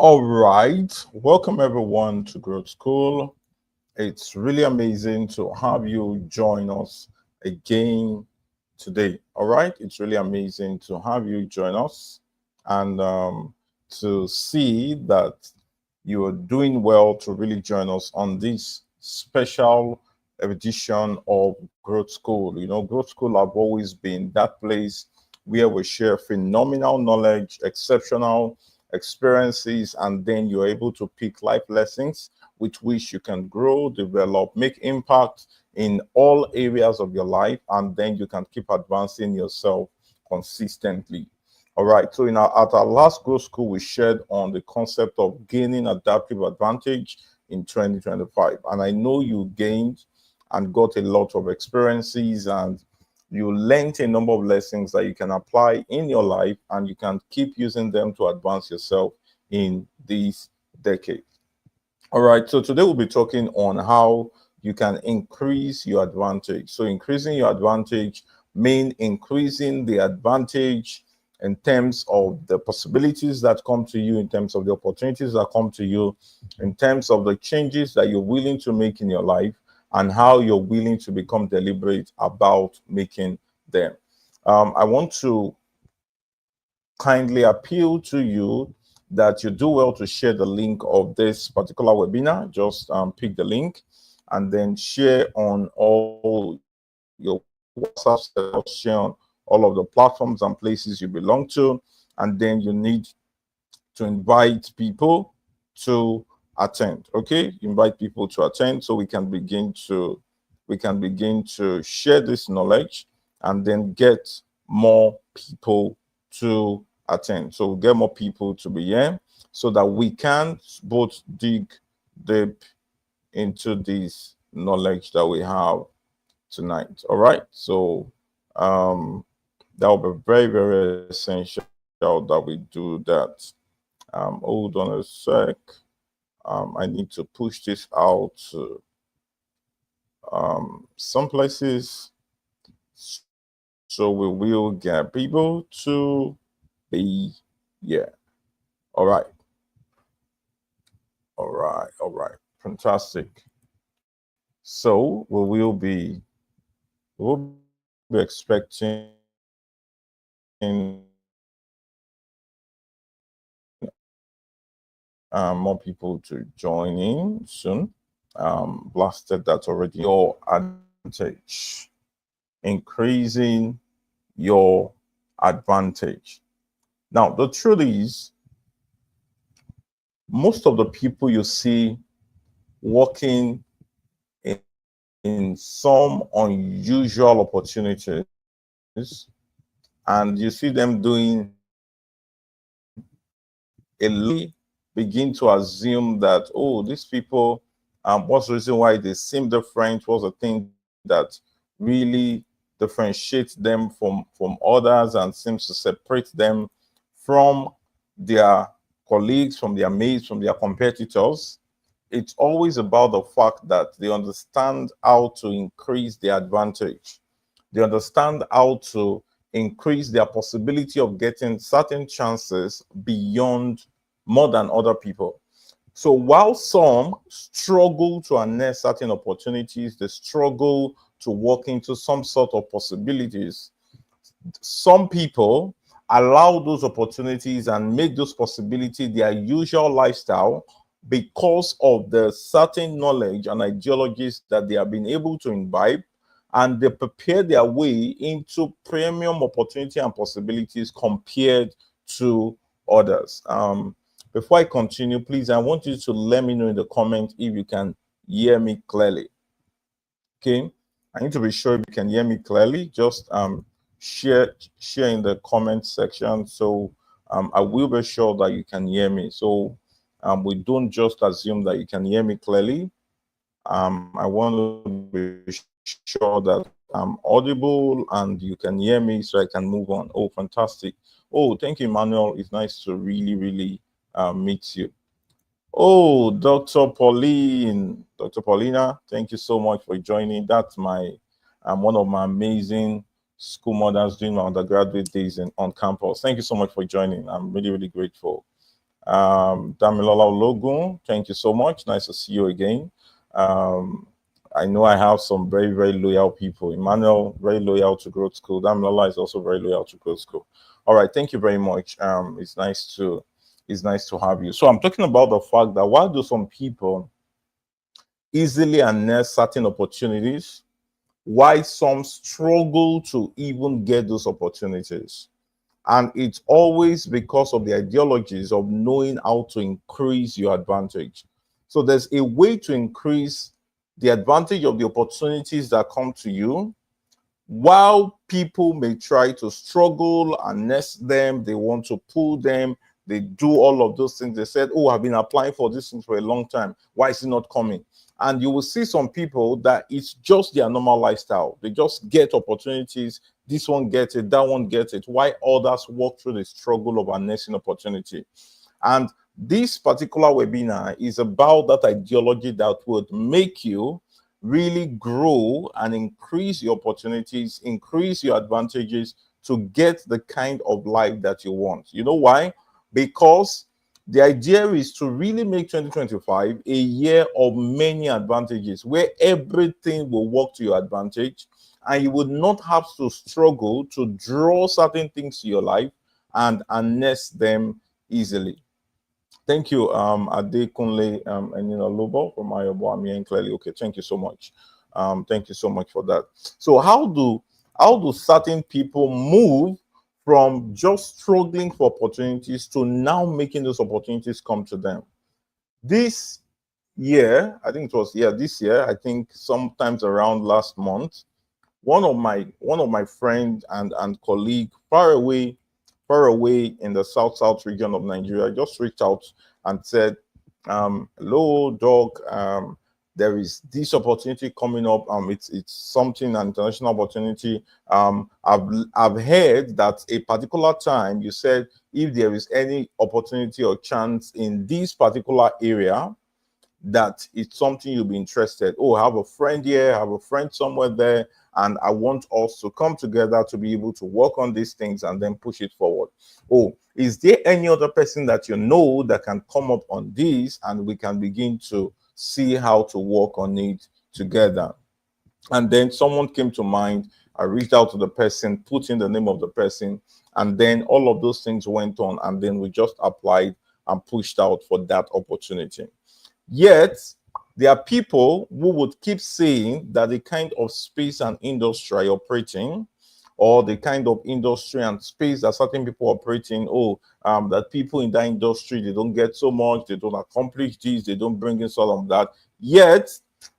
All right. Welcome everyone to Growth School. It's really amazing to have you join us again today. All right. It's really amazing to have you join us and to see that you are doing well to really join us on this special edition of Growth School. You know, Growth School have always been that place where we share phenomenal knowledge, exceptional experiences, and then you're able to pick life lessons with which you can grow, develop, make impact in all areas of your life, and then you can keep advancing yourself consistently. All right, so at our last Growth School, we shared on the concept of gaining adaptive advantage in 2025. And I know you gained and got a lot of experiences, and you learned a number of lessons that you can apply in your life, and you can keep using them to advance yourself in this decade. All right, so today we'll be talking on how you can increase your advantage. So increasing your advantage means increasing the advantage in terms of the possibilities that come to you, in terms of the opportunities that come to you, in terms of the changes that you're willing to make in your life, and how you're willing to become deliberate about making them. I want to kindly appeal to you that you do well to share the link of this particular webinar. Just pick the link and then share on all your WhatsApp setups, share on all of the platforms and places you belong to, and then you need to invite people to attend. Okay, invite people to attend so we can begin to share this knowledge and then get more people to attend. So we'll get more people to be here so that we can both dig deep into this knowledge that we have tonight. All right, so that will be very, very essential that we do that. Hold on a sec. I need to push this out to some places so we will get people to be here. All right. All right. Fantastic. So we'll be expecting more people to join in soon. Blasted that already. Your advantage, increasing your advantage. Now, the truth is, most of the people you see working in some unusual opportunities, and you see them doing a lot, begin to assume that, oh, these people, what's the reason why they seem different? What's the thing that really differentiates them from others and seems to separate them from their colleagues, from their mates, from their competitors? It's always about the fact that they understand how to increase their advantage. They understand how to increase their possibility of getting certain chances beyond more than other people. So while some struggle to harness certain opportunities, they struggle to walk into some sort of possibilities, some people allow those opportunities and make those possibilities their usual lifestyle because of the certain knowledge and ideologies that they have been able to imbibe, and they prepare their way into premium opportunity and possibilities compared to others. Before I continue, please, I want you to let me know in the comment if you can hear me clearly. Okay, I need to be sure if you can hear me clearly. Just share in the comment section, so I will be sure that you can hear me. So we don't just assume that you can hear me clearly. I want to be sure that I'm audible and you can hear me so I can move on. Oh, fantastic. Oh, thank you, Emmanuel. It's nice to really meet you. Oh, Dr. Paulina, thank you so much for joining. That's my one of my amazing school mothers doing my undergraduate days on campus. Thank you so much for joining. I'm really grateful. Damilola Ologun, thank you so much. Nice to see you again. Um, I know I have some very, very loyal people. Emmanuel, very loyal to Growth School. Damilola is also very loyal to Growth School. All right, thank you very much. It's nice to have you. So I'm talking about the fact that why do some people easily harness certain opportunities, why some struggle to even get those opportunities. And it's always because of the ideologies of knowing how to increase your advantage. So there's a way to increase the advantage of the opportunities that come to you. While people may try to struggle and nest them, they want to pull them, they do all of those things. They said, oh, I've been applying for this thing for a long time. Why is it not coming? And you will see some people that it's just their normal lifestyle. They just get opportunities. This one gets it, that one gets it. Why others walk through the struggle of harnessing opportunity? And this particular webinar is about that ideology that would make you really grow and increase your opportunities, increase your advantages to get the kind of life that you want. You know why? Because the idea is to really make 2025 a year of many advantages where everything will work to your advantage and you would not have to struggle to draw certain things to your life and harness them easily. Thank you, Adekunle and Lobo from Ayobo. I'm hearing clearly. Okay, thank you so much. Thank you so much for that. So how do certain people move from just struggling for opportunities to now making those opportunities come to them? This year, I think it was this year, I think sometimes around last month, one of my friends and colleague far away in the south region of Nigeria just reached out and said, hello Doc, there is this opportunity coming up. It's something, an international opportunity. I've heard that a particular time you said if there is any opportunity or chance in this particular area, that it's something you'll be interested. Oh, I have a friend here, I have a friend somewhere there, and I want us to come together to be able to work on these things and then push it forward. Oh, is there any other person that you know that can come up on this and we can begin to see how to work on it together? And then someone came to mind. I reached out to the person, put in the name of the person, and then all of those things went on, and then we just applied and pushed out for that opportunity. Yet, there are people who would keep saying that the kind of space and industry operating, or the kind of industry and space that certain people operate in, that people in that industry, they don't get so much, they don't accomplish this, they don't bring in some of that. Yet,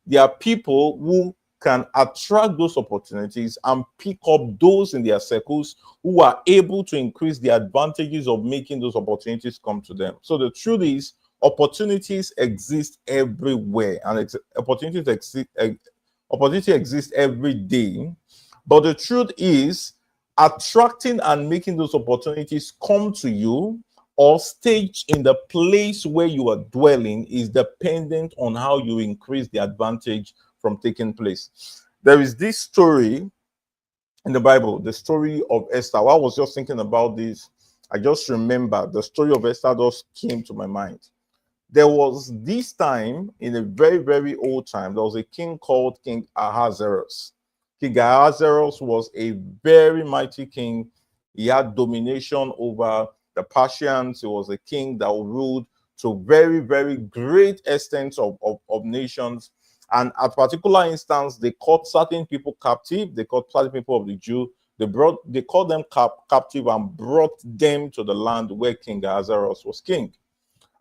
there are people who can attract those opportunities and pick up those in their circles who are able to increase the advantages of making those opportunities come to them. So the truth is, opportunities exist everywhere, and opportunity exists every day. But the truth is, attracting and making those opportunities come to you or stage in the place where you are dwelling is dependent on how you increase the advantage from taking place. There is this story in the Bible, the story of Esther. While I was just thinking about this, I just remember the story of Esther just came to my mind. There was this time in a very, very old time, there was a king called King Ahasuerus. King Ahasuerus was a very mighty king. He had domination over the Persians. He was a king that ruled to very, very great extents of nations. And at a particular instance, they caught certain people captive. They caught certain people of the Jew. They caught them captive and brought them to the land where King Ahasuerus was king.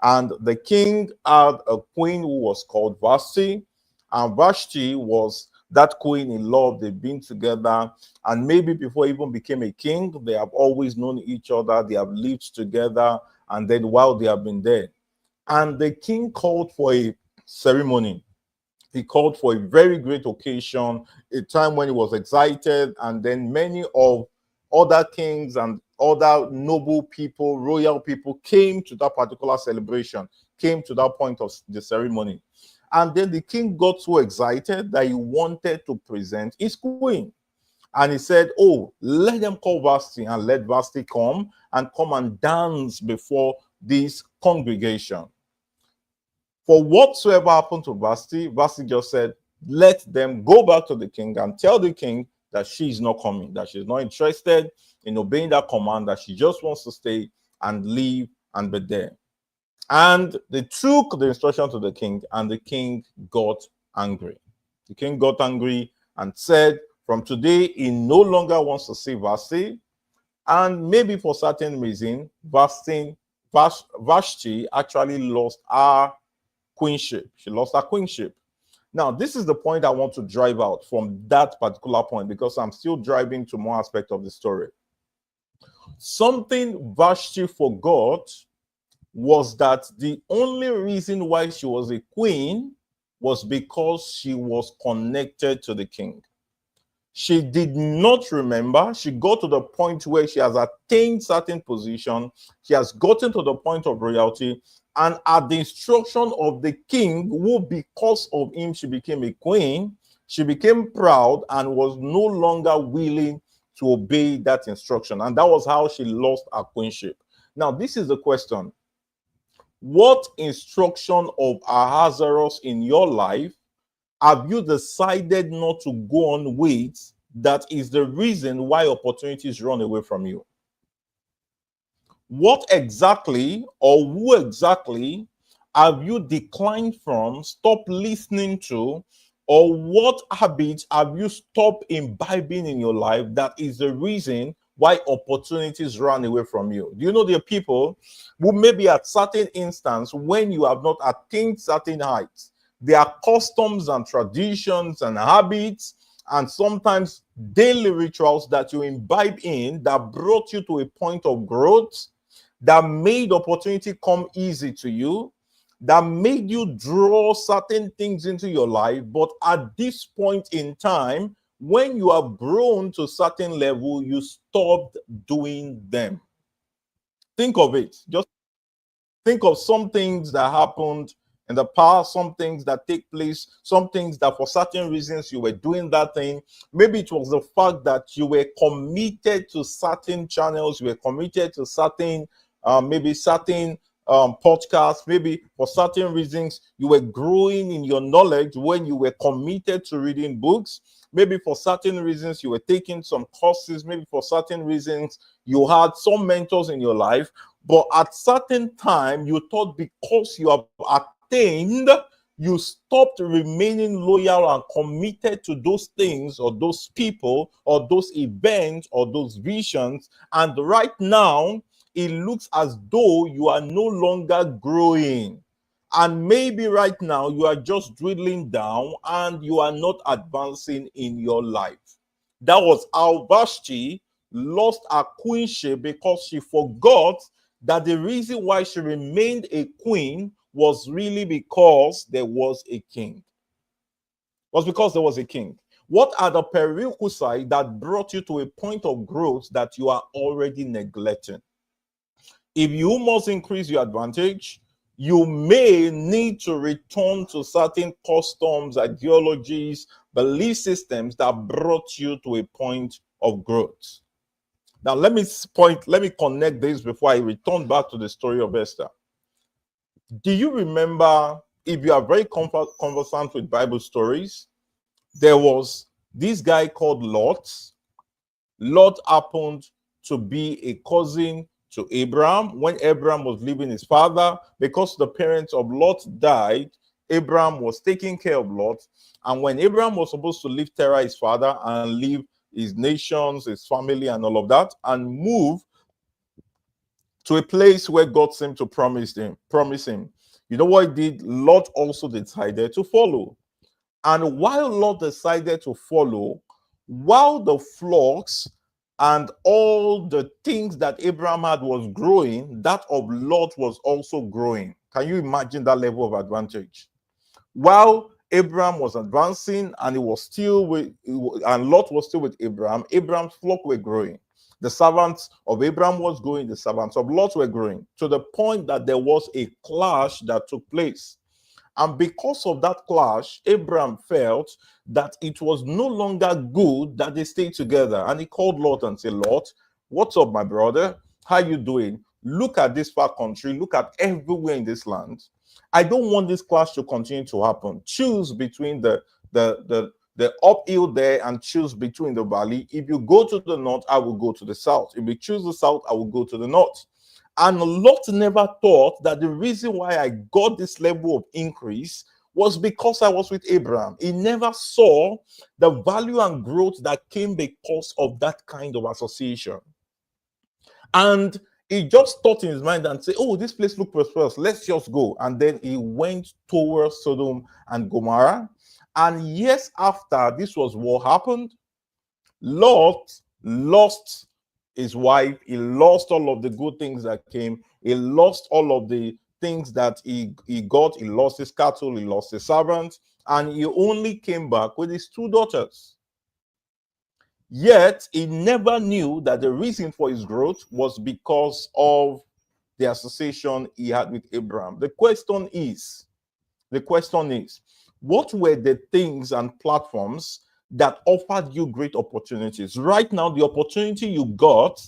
And the king had a queen who was called Vashti, and Vashti was that queen in love. They've been together, and maybe before even became a king, they have always known each other. They have lived together, and then while they have been there, and the king called for a ceremony. He called for a very great occasion, a time when he was excited, and then many of other kings and other noble people, royal people came to that particular celebration, came to that point of the ceremony. And then the king got so excited that he wanted to present his queen. And he said, oh, let them call Vashti and let Vashti come and dance before this congregation. For whatsoever happened to Vashti, Vashti just said, let them go back to the king and tell the king that she is not coming, that she's not interested in obeying that command, that she just wants to stay and live and be there. And they took the instruction to the king, and the king got angry. The king got angry and said, from today, he no longer wants to see Vashti. And maybe for certain reason, Vashti actually lost her queenship. She lost her queenship. Now, this is the point I want to drive out from that particular point, because I'm still driving to more aspect of the story. Something Vashti forgot was that the only reason why she was a queen was because she was connected to the king. She did not remember. She got to the point where she has attained certain position. She has gotten to the point of royalty. And at the instruction of the king, who because of him, she became a queen, she became proud and was no longer willing to obey that instruction. And that was how she lost her queenship. Now, this is the question. What instruction of Ahasuerus in your life have you decided not to go on with that is the reason why opportunities run away from you? What exactly or who exactly have you declined from, stopped listening to, or what habits have you stopped imbibing in your life that is the reason why opportunities run away from you? Do you know there are people who maybe at certain instance when you have not attained certain heights, there are customs and traditions and habits and sometimes daily rituals that you imbibe in that brought you to a point of growth, that made opportunity come easy to you, that made you draw certain things into your life. But at this point in time, when you have grown to a certain level, you stopped doing them. Think of it. Just think of some things that happened in the past, some things that take place, some things that for certain reasons you were doing that thing. Maybe it was the fact that you were committed to certain channels, you were committed to certain, maybe certain podcasts, maybe for certain reasons you were growing in your knowledge when you were committed to reading books. Maybe for certain reasons you were taking some courses, maybe for certain reasons you had some mentors in your life. But at certain time, you thought because you have attained, you stopped remaining loyal and committed to those things or those people or those events or those visions. And right now, it looks as though you are no longer growing. And maybe right now, you are just dwindling down and you are not advancing in your life. That was how Vashti lost her queenship, because she forgot that the reason why she remained a queen was really because there was a king. Was because there was a king. What are the prerequisites that brought you to a point of growth that you are already neglecting? If you must increase your advantage, you may need to return to certain customs, ideologies, belief systems that brought you to a point of growth. Now, let me connect this before I return back to the story of Esther. Do you remember, if you are very conversant with Bible stories, there was this guy called Lot. Lot happened to be a cousin to Abraham. When Abraham was leaving his father, because the parents of Lot died, Abraham was taking care of Lot. And when Abraham was supposed to leave Terah, his father, and leave his nations, his family, and all of that, and move to a place where God seemed to promise him. You know what he did? Lot also decided to follow. And while Lot decided to follow, while the flocks and all the things that Abraham had was growing, that of Lot was also growing. Can you imagine that level of advantage? While Abraham was advancing and Lot was still with Abraham, Abraham's flock were growing. The servants of Abraham was growing, the servants of Lot were growing, to the point that there was a clash that took place. And because of that clash, Abraham felt that it was no longer good that they stayed together. And he called Lot and said, Lot, what's up, my brother? How you doing? look at this far country, look at everywhere in this land. I don't want this clash to continue to happen. Choose between the uphill there and choose between the valley. If you go to the north, I will go to the south. If you choose the south, I will go to the north. And Lot never thought that the reason why I got this level of increase was because I was with Abraham. He never saw the value and growth that came because of that kind of association. And he just thought in his mind and said, oh, this place looks prosperous. Let's just go. And then he went towards Sodom and Gomorrah. And years after this was what happened, Lot lost his wife. He lost all of the good things that came. He lost all of the things that he got. He lost his cattle. He lost his servants. And he only came back with his 2 daughters. Yet he never knew that the reason for his growth was because of the association he had with Abraham. The question is, what were the things and platforms that offered you great opportunities? Right now, the opportunity you got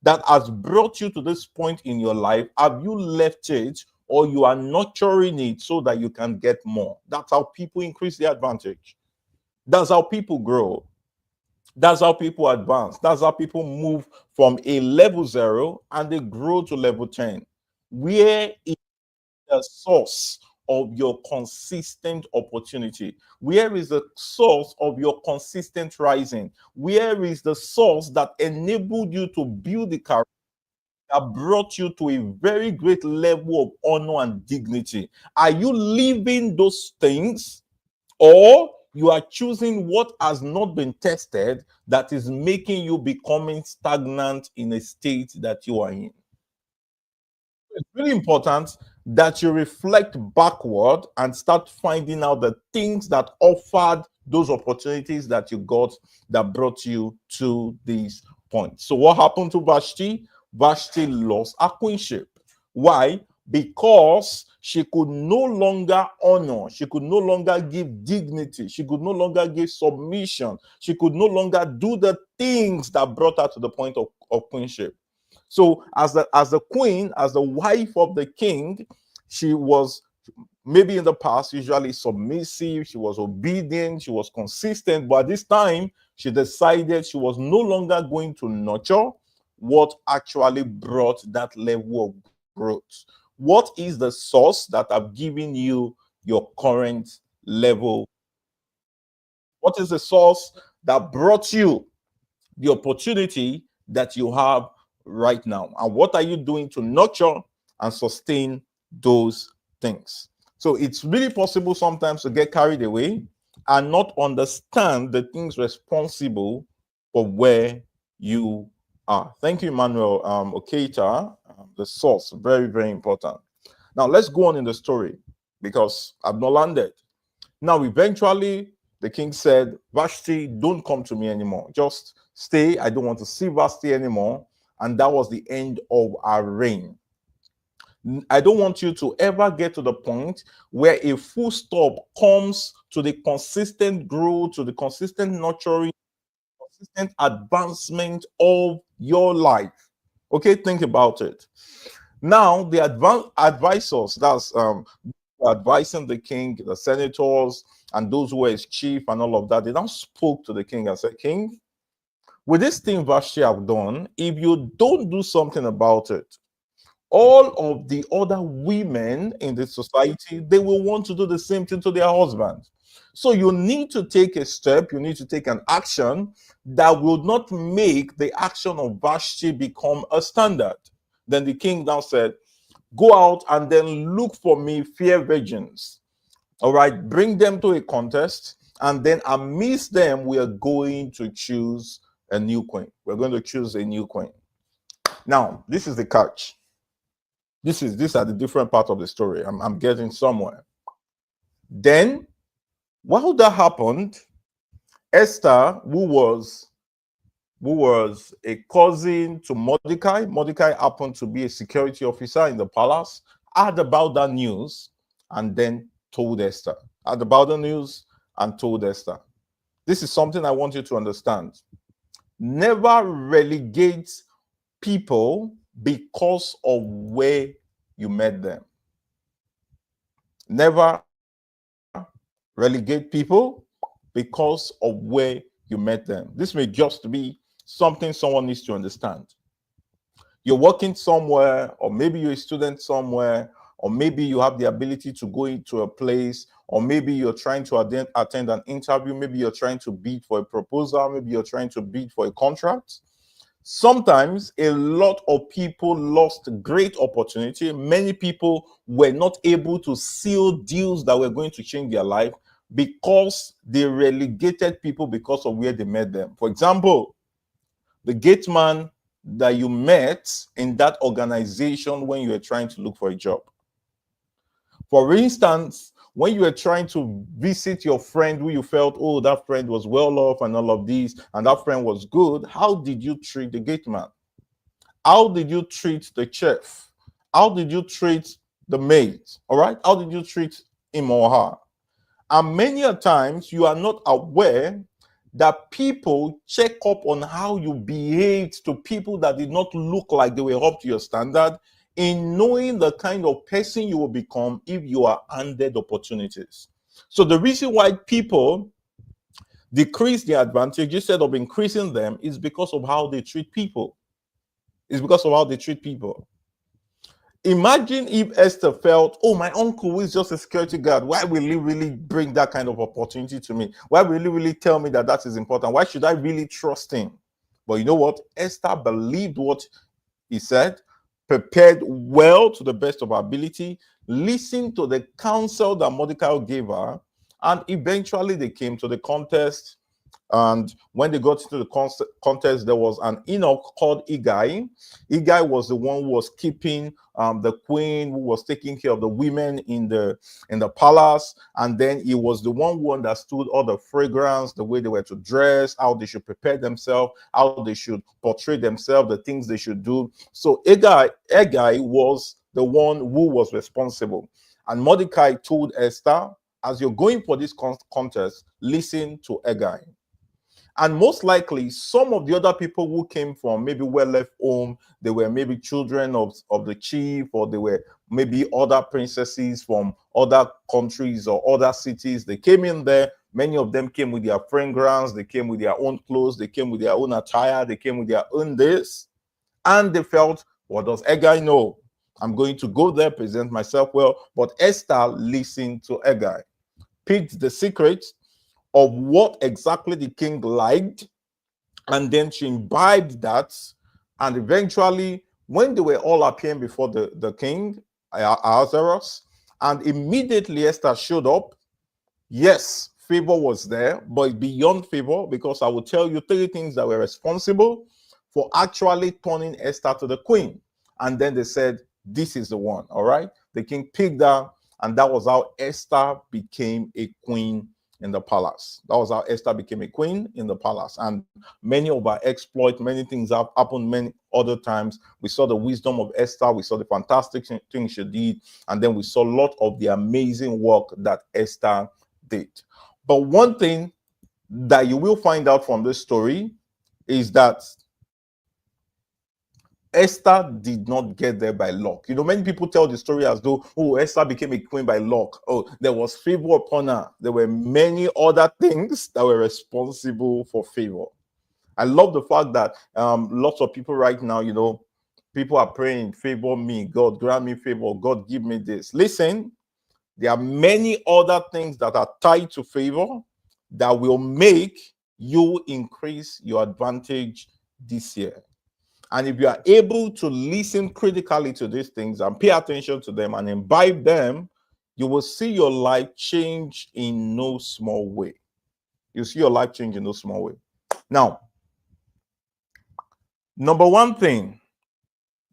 that has brought you to this point in your life, have you left it or you are nurturing it so that you can get more? That's how people increase their advantage. That's how people grow. That's how people advance. That's how people move from a level 0 and they grow to level 10. Where is the source of your consistent opportunity? Where is the source of your consistent rising? Where is the source that enabled you to build the career that brought you to a very great level of honor and dignity? Are you living those things, or you are choosing what has not been tested that is making you becoming stagnant in a state that you are in? It's really important that you reflect backward and start finding out the things that offered those opportunities that you got that brought you to these points. So what happened to Vashti? Vashti lost her queenship. Why? Because she could no longer honor, she could no longer give dignity, she could no longer give submission, she could no longer do the things that brought her to the point of queenship. So as the queen, as the wife of the king, she was maybe in the past usually submissive, she was obedient, she was consistent, but this time she decided she was no longer going to nurture what actually brought that level of growth. What is the source that have given you your current level? What is the source that brought you the opportunity that you have right now? And what are you doing to nurture and sustain those things? So it's really possible sometimes to get carried away and not understand the things responsible for where you are. Thank you, Emmanuel Oketa. The source, very, very important. Now let's go on in the story because I've not landed. Now, eventually, the king said, Vashti, don't come to me anymore. Just stay. I don't want to see Vashti anymore. And that was the end of our reign. I don't want you to ever get to the point where a full stop comes to the consistent growth, to the consistent nurturing, consistent advancement of your life. Okay, think about it. Now, the advisors, that's advising the king, the senators, and those who were his chief and all of that, they now spoke to the king and said, King, with this thing Vashti have done, if you don't do something about it, all of the other women in the society, they will want to do the same thing to their husbands. So you need to take a step, you need to take an action that will not make the action of Vashti become a standard. Then the king now said, go out and then look for me fair virgins. All right, bring them to a contest, and then amidst them, we are going to choose a new queen. We're going to choose a new queen. Now, this is the catch. These are the different parts of the story. I'm getting somewhere. Then, while that happened, Esther, who was a cousin to Mordecai. Mordecai happened to be a security officer in the palace, heard about that news and then told Esther. Heard about the news and told Esther. This is something I want you to understand. Never relegate people because of where you met them. Never relegate people because of where you met them. This may just be something someone needs to understand. You're working somewhere, or maybe you're a student somewhere, or maybe you have the ability to go into a place, or maybe you're trying to attend an interview, maybe you're trying to bid for a proposal, maybe you're trying to bid for a contract. Sometimes a lot of people lost great opportunity. Many people were not able to seal deals that were going to change their life because they relegated people because of where they met them. For example, the gate man that you met in that organization when you were trying to look for a job. For instance, when you were trying to visit your friend who you felt, oh, that friend was well off and all of these, and that friend was good, how did you treat the gate man? How did you treat the chef? How did you treat the maid? All right? How did you treat him or her? And many a times you are not aware that people check up on how you behaved to people that did not look like they were up to your standard, in knowing the kind of person you will become if you are handed opportunities. So the reason why people decrease their advantage instead of increasing them is because of how they treat people. It's because of how they treat people. Imagine if Esther felt, oh, my uncle is just a security guard. Why will he really bring that kind of opportunity to me? Why will he really tell me that that is important? Why should I really trust him? But you know what? Esther believed what he said, prepared well to the best of her ability, listened to the counsel that Mordecai gave her, and eventually they came to the contest. And when they got into the contest, there was an eunuch called Igai. Igai was the one who was keeping the queen, who was taking care of the women in the palace. And then he was the one who understood all the fragrance, the way they were to dress, how they should prepare themselves, how they should portray themselves, the things they should do. So Igai was the one who was responsible. And Mordecai told Esther, as you're going for this contest, listen to Igai. And most likely, some of the other people who came from maybe well-left home, they were maybe children of the chief, or they were maybe other princesses from other countries or other cities. They came in there. Many of them came with their fragrance. They came with their own clothes. They came with their own attire. They came with their own this. And they felt, what does Hegai know? I'm going to go there, present myself well. But Esther listened to Hegai, picked the secret of what exactly the king liked, and then she imbibed that. And eventually, when they were all appearing before the king, Ahasuerus, and immediately Esther showed up, yes, favor was there, but beyond favor, because I will tell you three things that were responsible for actually turning Esther to the queen. And then they said, this is the one, all right? The king picked her, and that was how Esther became a queen in the palace. That was how Esther became a queen in the palace. And many of our exploits, many things have happened many other times. We saw the wisdom of Esther. We saw the fantastic things she did. And then we saw a lot of the amazing work that Esther did. But one thing that you will find out from this story is that Esther did not get there by luck. You know, many people tell the story as though, oh, Esther became a queen by luck. Oh, there was favor upon her. There were many other things that were responsible for favor. I love the fact that lots of people right now, you know, people are praying, favor me, God grant me favor, God give me this. Listen, there are many other things that are tied to favor that will make you increase your advantage this year. And if you are able to listen critically to these things and pay attention to them and imbibe them, you will see your life change in no small way. You'll see your life change in no small way. Now, number one thing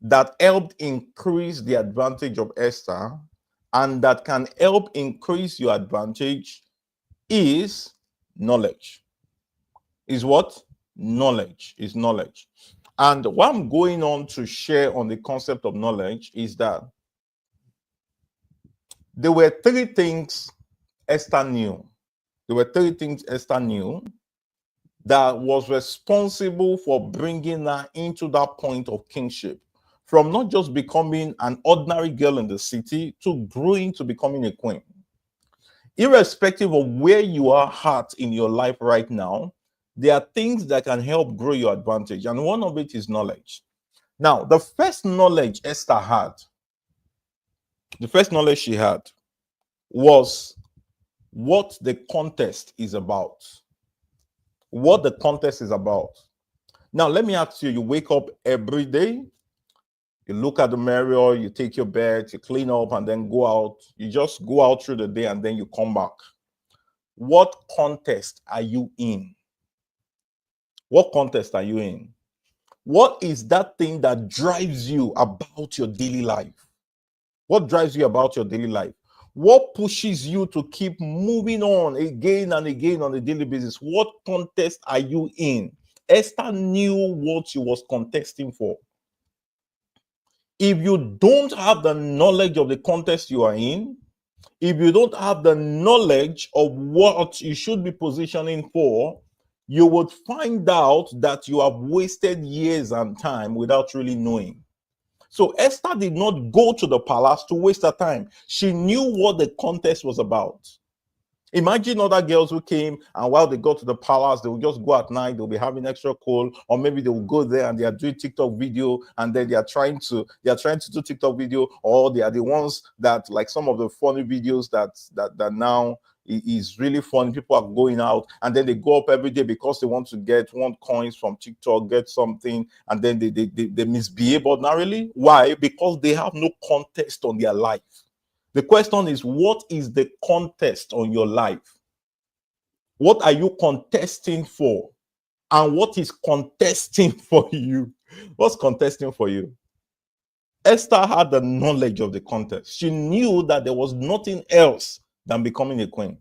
that helped increase the advantage of Esther and that can help increase your advantage is knowledge. Is what? Knowledge. Is knowledge. And what I'm going on to share on the concept of knowledge is that there were three things Esther knew. There were three things Esther knew that was responsible for bringing her into that point of kingship, from not just becoming an ordinary girl in the city to growing to becoming a queen. Irrespective of where you are at in your life right now, there are things that can help grow your advantage. And one of it is knowledge. Now, the first knowledge Esther had, the first knowledge she had was what the contest is about. What the contest is about. Now, let me ask you, you wake up every day, you look at the mirror, you take your bed, you clean up, and then go out. You just go out through the day and then you come back. What contest are you in? What contest are you in? What is that thing that drives you about your daily life? What drives you about your daily life? What pushes you to keep moving on again and again on a daily basis? What contest are you in? Esther knew what she was contesting for. If you don't have the knowledge of the contest you are in, if you don't have the knowledge of what you should be positioning for, you would find out that you have wasted years and time without really knowing. So Esther did not go to the palace to waste her time. She knew what the contest was about. Imagine other girls who came and while they go to the palace, they will just go at night, they'll be having extra coal, or maybe they will go there and they are doing TikTok video and then they are trying to do TikTok video, or they are the ones that, like some of the funny videos that now is really fun. People are going out and then they go up every day because they want coins from TikTok, get something, and then they misbehave ordinarily. Why? Because they have no contest on their life. The question is, what is the contest on your life? What are you contesting for? And what is contesting for you? What's contesting for you? Esther had the knowledge of the contest. She knew that there was nothing else than becoming a queen.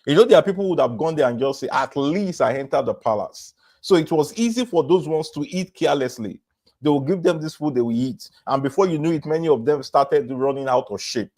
You know, there are people who would have gone there and just say, at least I entered the palace. So it was easy for those ones to eat carelessly. They will give them this food, they will eat. And before you knew it, many of them started running out of shape.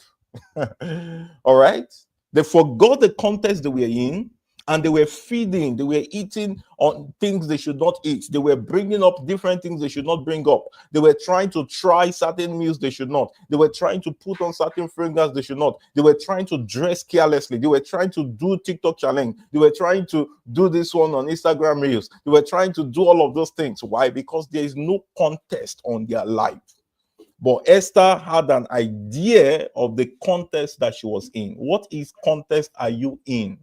All right, they forgot the context they were in, and they were feeding, they were eating on things they should not eat. They were bringing up different things they should not bring up. They were trying to try certain meals they should not. They were trying to put on certain fragrance they should not. They were trying to dress carelessly. They were trying to do TikTok challenge. They were trying to do this one on Instagram reels. They were trying to do all of those things. Why? Because there is no contest on their life. But Esther had an idea of the contest that she was in. What is contest are you in?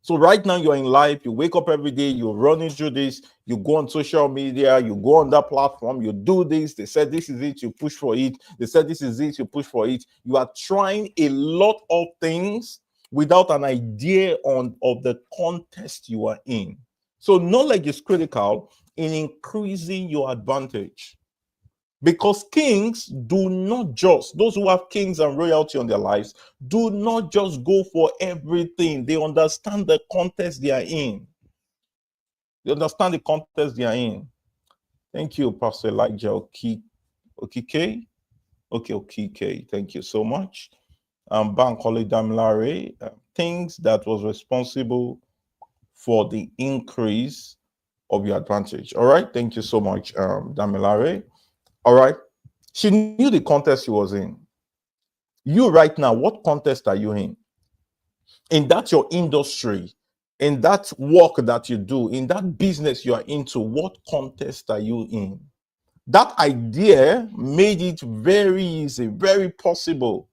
So right now you're in life, you wake up every day, you're running through this, you go on social media, you go on that platform, you do this, they said this is it, you push for it. They said this is it, you push for it. You are trying a lot of things without an idea of the contest you are in. So knowledge is critical in increasing your advantage. Because kings do not just, those who have kings and royalty on their lives, do not just go for everything. They understand the context they are in. They understand the context they are in. Thank you, Pastor Elijah Okike. Okike. Thank you so much. Bankole Damilare, things that was responsible for the increase of your advantage. All right. Thank you so much, Damilare. All right. She knew the contest she was in. You right now, what contest are you in? In that your industry, in that work that you do, in that business you are into, what contest are you in? That idea made it very easy, very possible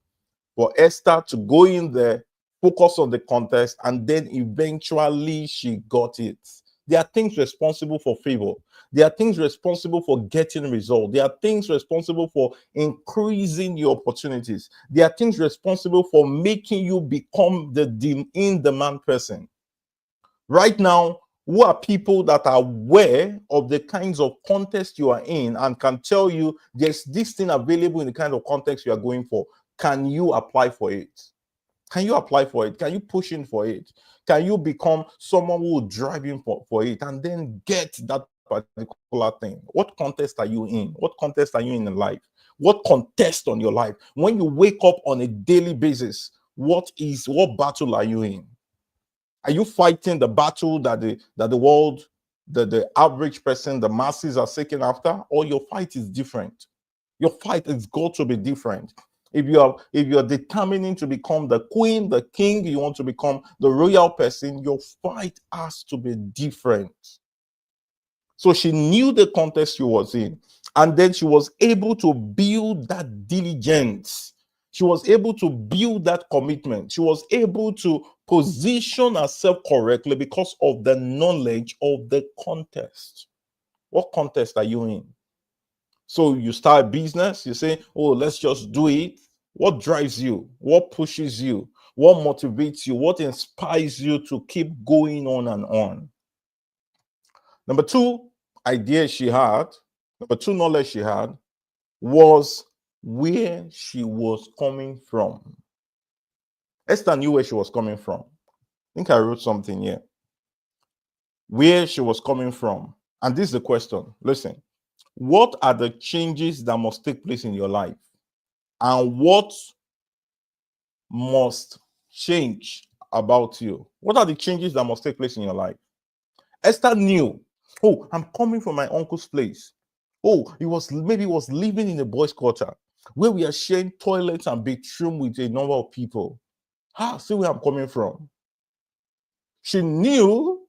for Esther to go in there, focus on the contest, and then eventually she got it. There are things responsible for favor. There are things responsible for getting results. There are things responsible for increasing your opportunities. There are things responsible for making you become the in-demand person. Right now, who are people that are aware of the kinds of context you are in and can tell you there's this thing available in the kind of context you are going for? Can you apply for it? Can you apply for it? Can you push in for it? Can you become someone who will drive in for it and then get that particular thing? What contest are you in? What contest are you in life? What contest on your life? When you wake up on a daily basis, what battle are you in? Are you fighting the battle that the world the average person, the masses are seeking after, or your fight is different? Your fight is got to be different. If you're determining to become the queen, the king, you want to become the royal person, your fight has to be different. So she knew the context she was in, and then she was able to build that diligence. She was able to build that commitment. She was able to position herself correctly because of the knowledge of the context. What context are you in? So you start a business, you say, oh, let's just do it. What drives you? What pushes you? What motivates you? What inspires you to keep going on and on? Number two idea she had, number two knowledge she had was where she was coming from. Esther knew where she was coming from. I think I wrote something here. Where she was coming from. And this is the question. Listen, what are the changes that must take place in your life? And what must change about you? What are the changes that must take place in your life? Esther knew, oh, I'm coming from my uncle's place. Oh, he was living in a boys' quarter where we are sharing toilets and bathroom with a number of people. See where I'm coming from. She knew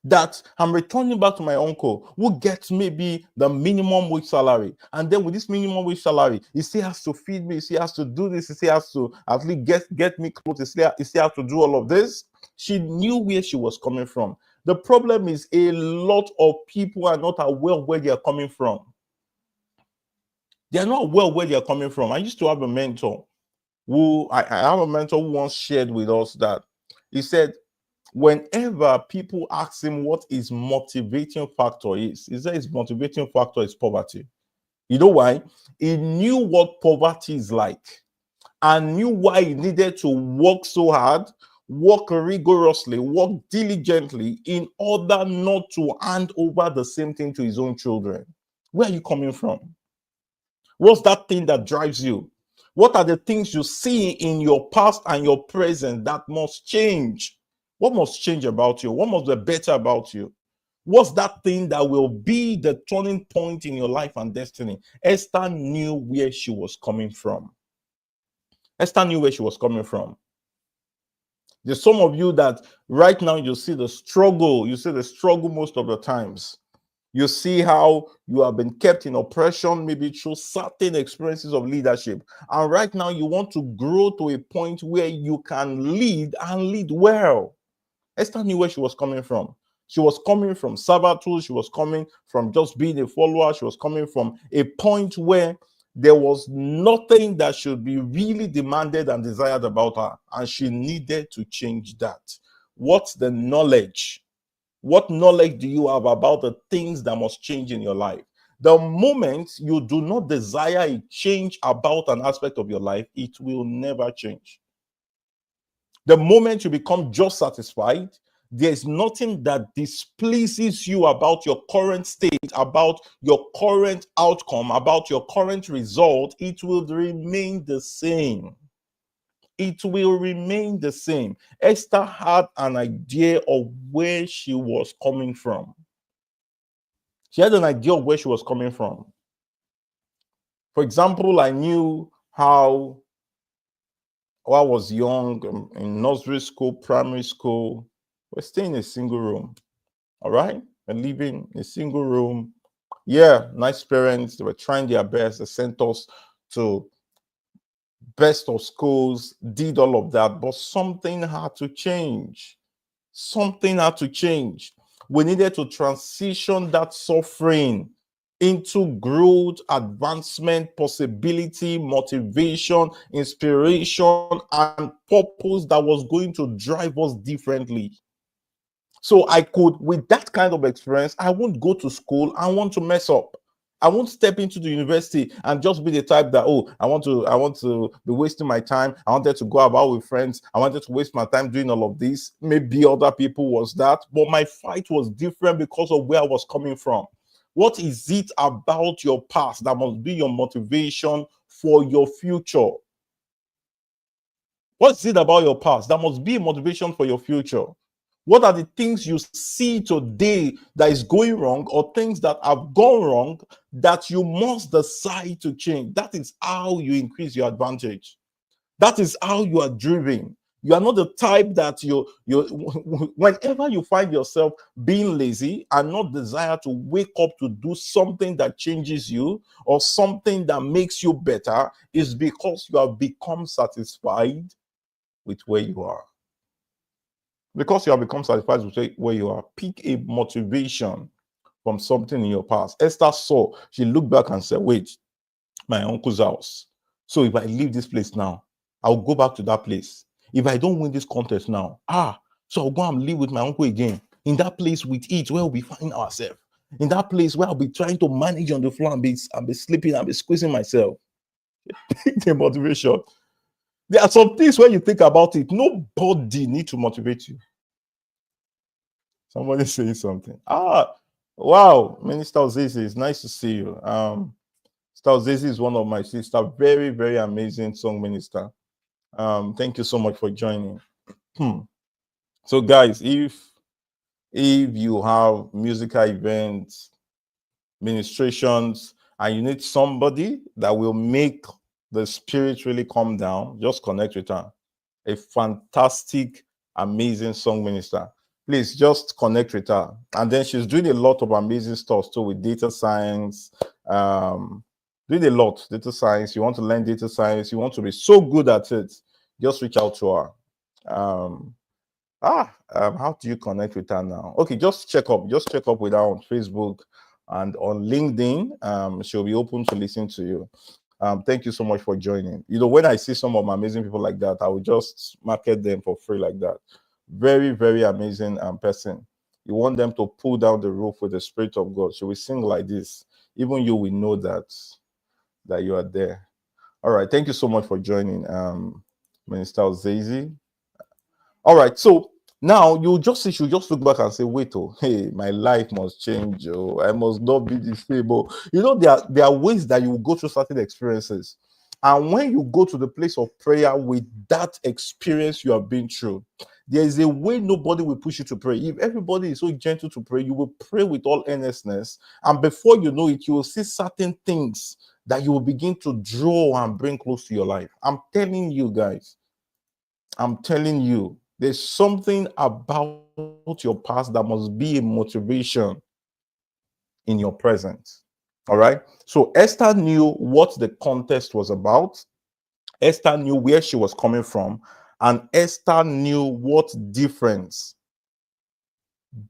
that I'm returning back to my uncle who gets maybe the minimum wage salary. And then with this minimum wage salary, he still has to feed me, he still has to do this, he still has to at least get me clothes, he still has to do all of this. She knew where she was coming from. The problem is a lot of people are not aware of where they are coming from. They are not aware of where they are coming from. I used to have a mentor I have a mentor who once shared with us that he said, whenever people ask him what his motivating factor is, he said his motivating factor is poverty. You know why? He knew what poverty is like and knew why he needed to work so hard, work rigorously, work diligently in order not to hand over the same thing to his own children. Where are you coming from? What's that thing that drives you? What are the things you see in your past and your present that must change? What must change about you? What must be better about you? What's that thing that will be the turning point in your life and destiny? Esther knew where she was coming from. Esther knew where she was coming from. There's some of you that right now you see the struggle. You see the struggle most of the times. You see how you have been kept in oppression, maybe through certain experiences of leadership. And right now you want to grow to a point where you can lead and lead well. Esther knew where she was coming from. She was coming from servitude. She was coming from just being a follower. She was coming from a point where there was nothing that should be really demanded and desired about her. And she needed to change that. What's the knowledge? What knowledge do you have about the things that must change in your life? The moment you do not desire a change about an aspect of your life, it will never change. The moment you become just satisfied, there's nothing that displeases you about your current state, about your current outcome, about your current result, it will remain the same. It will remain the same. Esther had an idea of where she was coming from. She had an idea of where she was coming from. For example, I knew how when I was young, in nursery school, primary school, we're staying in a single room. All right? We're living in a single room. Yeah, nice parents. They were trying their best. They sent us to best of schools, did all of that, but something had to change. Something had to change. We needed to transition that suffering into growth, advancement, possibility, motivation, inspiration, and purpose that was going to drive us differently. So I could, with that kind of experience, I won't go to school. I want to mess up. I won't step into the university and just be the type that, oh, I want to be wasting my time. I wanted to go about with friends. I wanted to waste my time doing all of this. Maybe other people was that, but my fight was different because of where I was coming from. What is it about your past that must be your motivation for your future? What is it about your past that must be a motivation for your future? What are the things you see today that is going wrong, or things that have gone wrong that you must decide to change? That is how you increase your advantage. That is how you are driven. You are not the type that whenever you find yourself being lazy and not desire to wake up to do something that changes you or something that makes you better, is because you have become satisfied with where you are. Because you have become satisfied with where you are, pick a motivation from something in your past. Esther saw, she looked back and said, wait, my uncle's house. So if I leave this place now, I'll go back to that place. If I don't win this contest now, so I'll go and live with my uncle again. In that place with it, where we'll be finding ourselves. In that place where I'll be trying to manage on the floor and be sleeping and be squeezing myself. The motivation. There are some things when you think about it, nobody need to motivate you. Somebody saying something. Wow, Minister Ozizi, it's nice to see you. Sister Ozizi is one of my sister, very, very amazing song minister. Thank you so much for joining. So, guys, if you have musical events, ministrations, and you need somebody that will make the spirit really come down, just connect with her. A fantastic, amazing song minister. Please just connect with her. And then she's doing a lot of amazing stuff too with data science. Doing a lot, data science. You want to learn data science, you want to be so good at it, just reach out to her. How do you connect with her now? Okay, just check up with her on Facebook and on LinkedIn. She'll be open to listen to you. Thank you so much for joining. You know, when I see some of my amazing people like that, I will just market them for free like that. Very, very amazing person. You want them to pull down the roof with the Spirit of God. She will sing like this. Even you will know that you are there. All right. Thank you so much for joining, Minister Ozizi. All right. So now you should just look back and say, wait, hey, my life must change. I must not be the same. You know, there are ways that you will go through certain experiences. And when you go to the place of prayer with that experience you have been through, there is a way nobody will push you to pray. If everybody is so gentle to pray, you will pray with all earnestness. And before you know it, you will see certain things that you will begin to draw and bring close to your life. I'm telling you guys, there's something about your past that must be a motivation in your present. All right. So Esther knew what the contest was about. Esther knew where she was coming from. And Esther knew what difference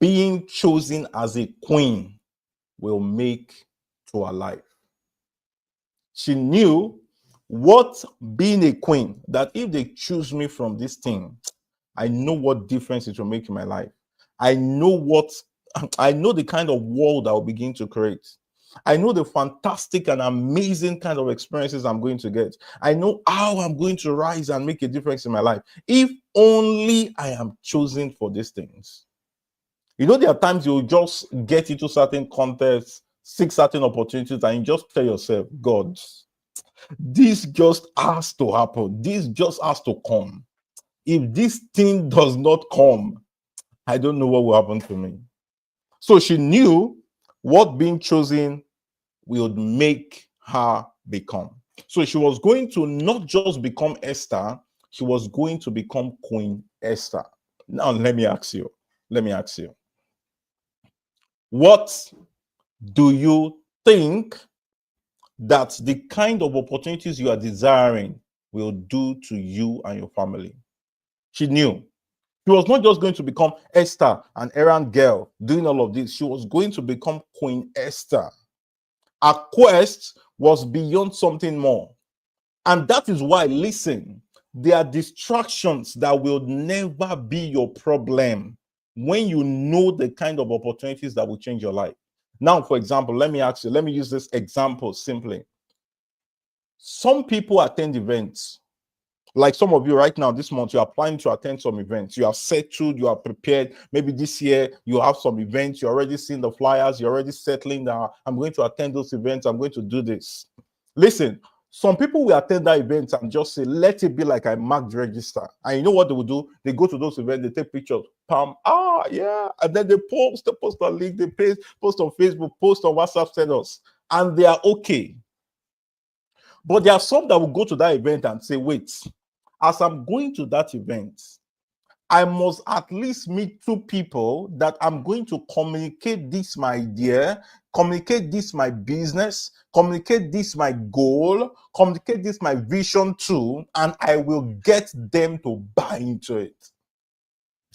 being chosen as a queen will make to her life. She knew what being a queen, that if they choose me from this thing, I know what difference it will make in my life. I know the kind of world I will begin to create. I know the fantastic and amazing kind of experiences I'm going to get. I know how I'm going to rise and make a difference in my life. If only I am chosen for these things. You know, there are times you'll just get into certain contests, seek certain opportunities, and you just tell yourself, God, this just has to happen. This just has to come. If this thing does not come, I don't know what will happen to me. So she knew what being chosen would make her become. So she was going to not just become Esther, she was going to become Queen Esther. Now, let me ask you, what do you think that the kind of opportunities you are desiring will do to you and your family? She knew. She was not just going to become Esther, an errand girl, doing all of this. She was going to become Queen Esther. Her quest was beyond something more. And that is why, listen, there are distractions that will never be your problem when you know the kind of opportunities that will change your life. Now, for example, let me use this example simply. Some people attend events. Like some of you right now, this month, you are planning to attend some events. You are settled, you are prepared. Maybe this year you have some events, you're already seeing the flyers, you're already settling down. I'm going to attend those events, I'm going to do this. Listen, Some people will attend that event and just say, let it be like I marked register. And you know what they will do? They go to those events, they take pictures, palm, yeah. And then they post on link, they post on Facebook, post on WhatsApp status, and they are okay. But there are some that will go to that event and say, wait, as I'm going to that event, I must at least meet 2 people that I'm going to communicate this my idea, communicate this my business, communicate this my goal, communicate this my vision to, and I will get them to buy into it.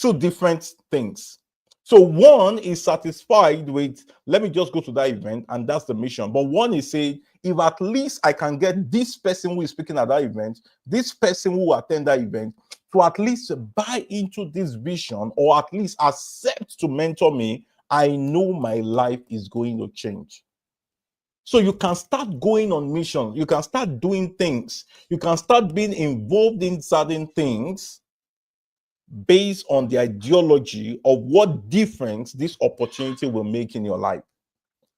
2 different things. So one is satisfied with, let me just go to that event, and that's the mission. But one is saying, if at least I can get this person who is speaking at that event, this person who attend that event, to at least buy into this vision, or at least accept to mentor me, I know my life is going to change. So you can start going on missions, you can start doing things, you can start being involved in certain things based on the ideology of what difference this opportunity will make in your life.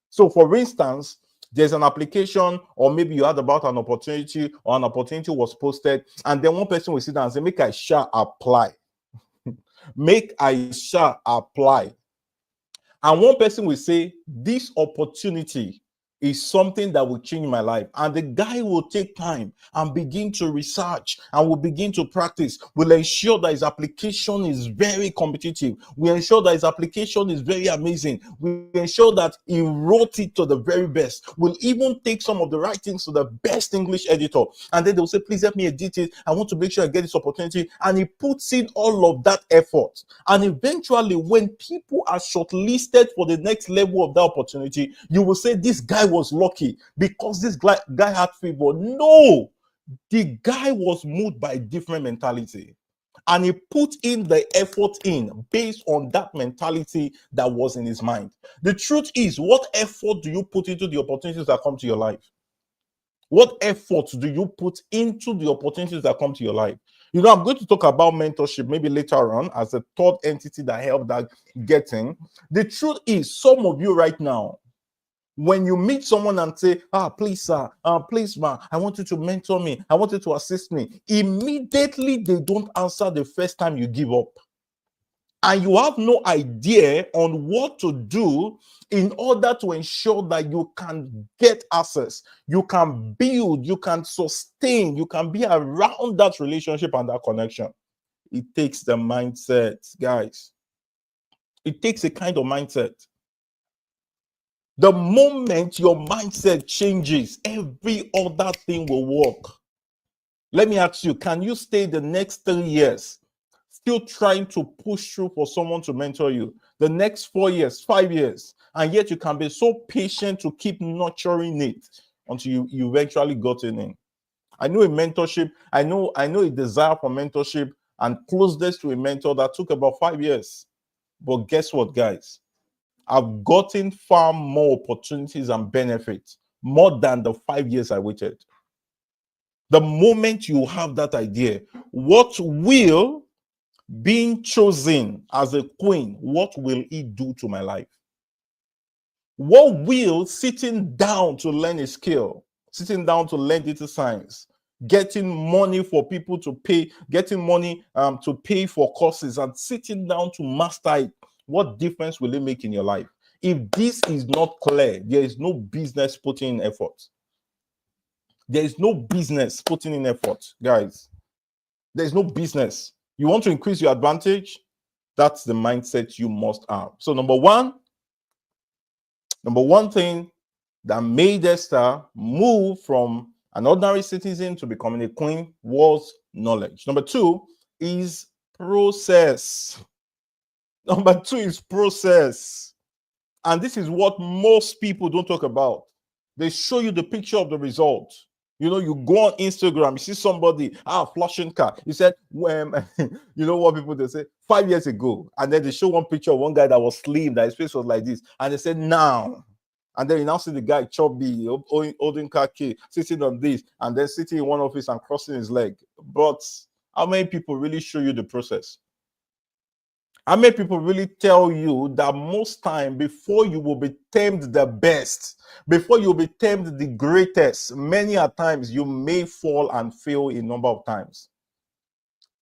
So for instance, there's an application, or maybe you heard about an opportunity, or an opportunity was posted, and then one person will sit down and say, make I shall apply. Make I shall apply. And one person will say, this opportunity is something that will change my life. And the guy will take time and begin to research and will begin to practice, will ensure that his application is very competitive, will ensure that his application is very amazing, will ensure that he wrote it to the very best, will even take some of the writings to the best English editor. And then they'll say, please help me edit it. I want to make sure I get this opportunity. And he puts in all of that effort. And eventually, when people are shortlisted for the next level of that opportunity, you will say, this guy was lucky because this guy had favor. No, the guy was moved by a different mentality, and he put in the effort in based on that mentality that was in his mind. The truth is, what effort do you put into the opportunities that come to your life? What effort do you put into the opportunities that come to your life? You know, I'm going to talk about mentorship maybe later on as a third entity that helped that getting. The truth is, some of you right now, when you meet someone and say, please, sir, please, ma, I want you to mentor me, I want you to assist me, immediately they don't answer the first time you give up. And you have no idea on what to do in order to ensure that you can get access, you can build, you can sustain, you can be around that relationship and that connection. It takes the mindset, guys. It takes a kind of mindset. The moment your mindset changes, every other thing will work. Let me ask you, can you stay the next 3 years still trying to push through for someone to mentor you? The next 4 years, 5 years, and yet you can be so patient to keep nurturing it until you eventually got in. I know a mentorship, I know a desire for mentorship and closeness to a mentor that took about 5 years. But guess what, guys? I've gotten far more opportunities and benefits more than the 5 years I waited. The moment you have that idea, what will being chosen as a queen, what will it do to my life? What will sitting down to learn a skill, sitting down to learn data science, getting money for people to pay, getting money to pay for courses and sitting down to master it, what difference will it make in your life? If this is not clear, there is no business putting in effort. There is no business putting in effort, guys. There is no business. You want to increase your advantage? That's the mindset you must have. So number one thing that made Esther move from an ordinary citizen to becoming a queen was knowledge. Number two is process. Number two is process. And this is what most people don't talk about. They show you the picture of the result. You know, you go on Instagram, you see somebody, flashing car. You said, when, you know what people, they say, 5 years ago. And then they show one picture of one guy that was slim, that his face was like this. And they said, now. And then you now see the guy chubby, holding car key, sitting on this, and then sitting in one office and crossing his leg. But how many people really show you the process? How many people really tell you that most time before you will be termed the best, before you'll be termed the greatest, many a times you may fall and fail a number of times.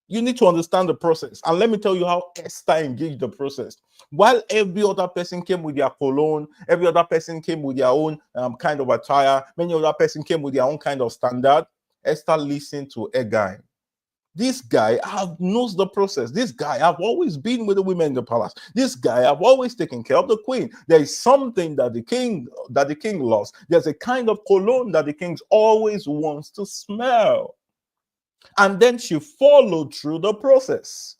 You need to understand the process. And let me tell you how Esther engaged the process. While every other person came with their cologne, every other person came with their own kind of attire, many other person came with their own kind of standard, Esther listened to a guy. This guy knows the process. This guy have always been with the women in the palace. This guy have always taken care of the queen. There is something that the king loves. There's a kind of cologne that the king always wants to smell. And then she followed through the process.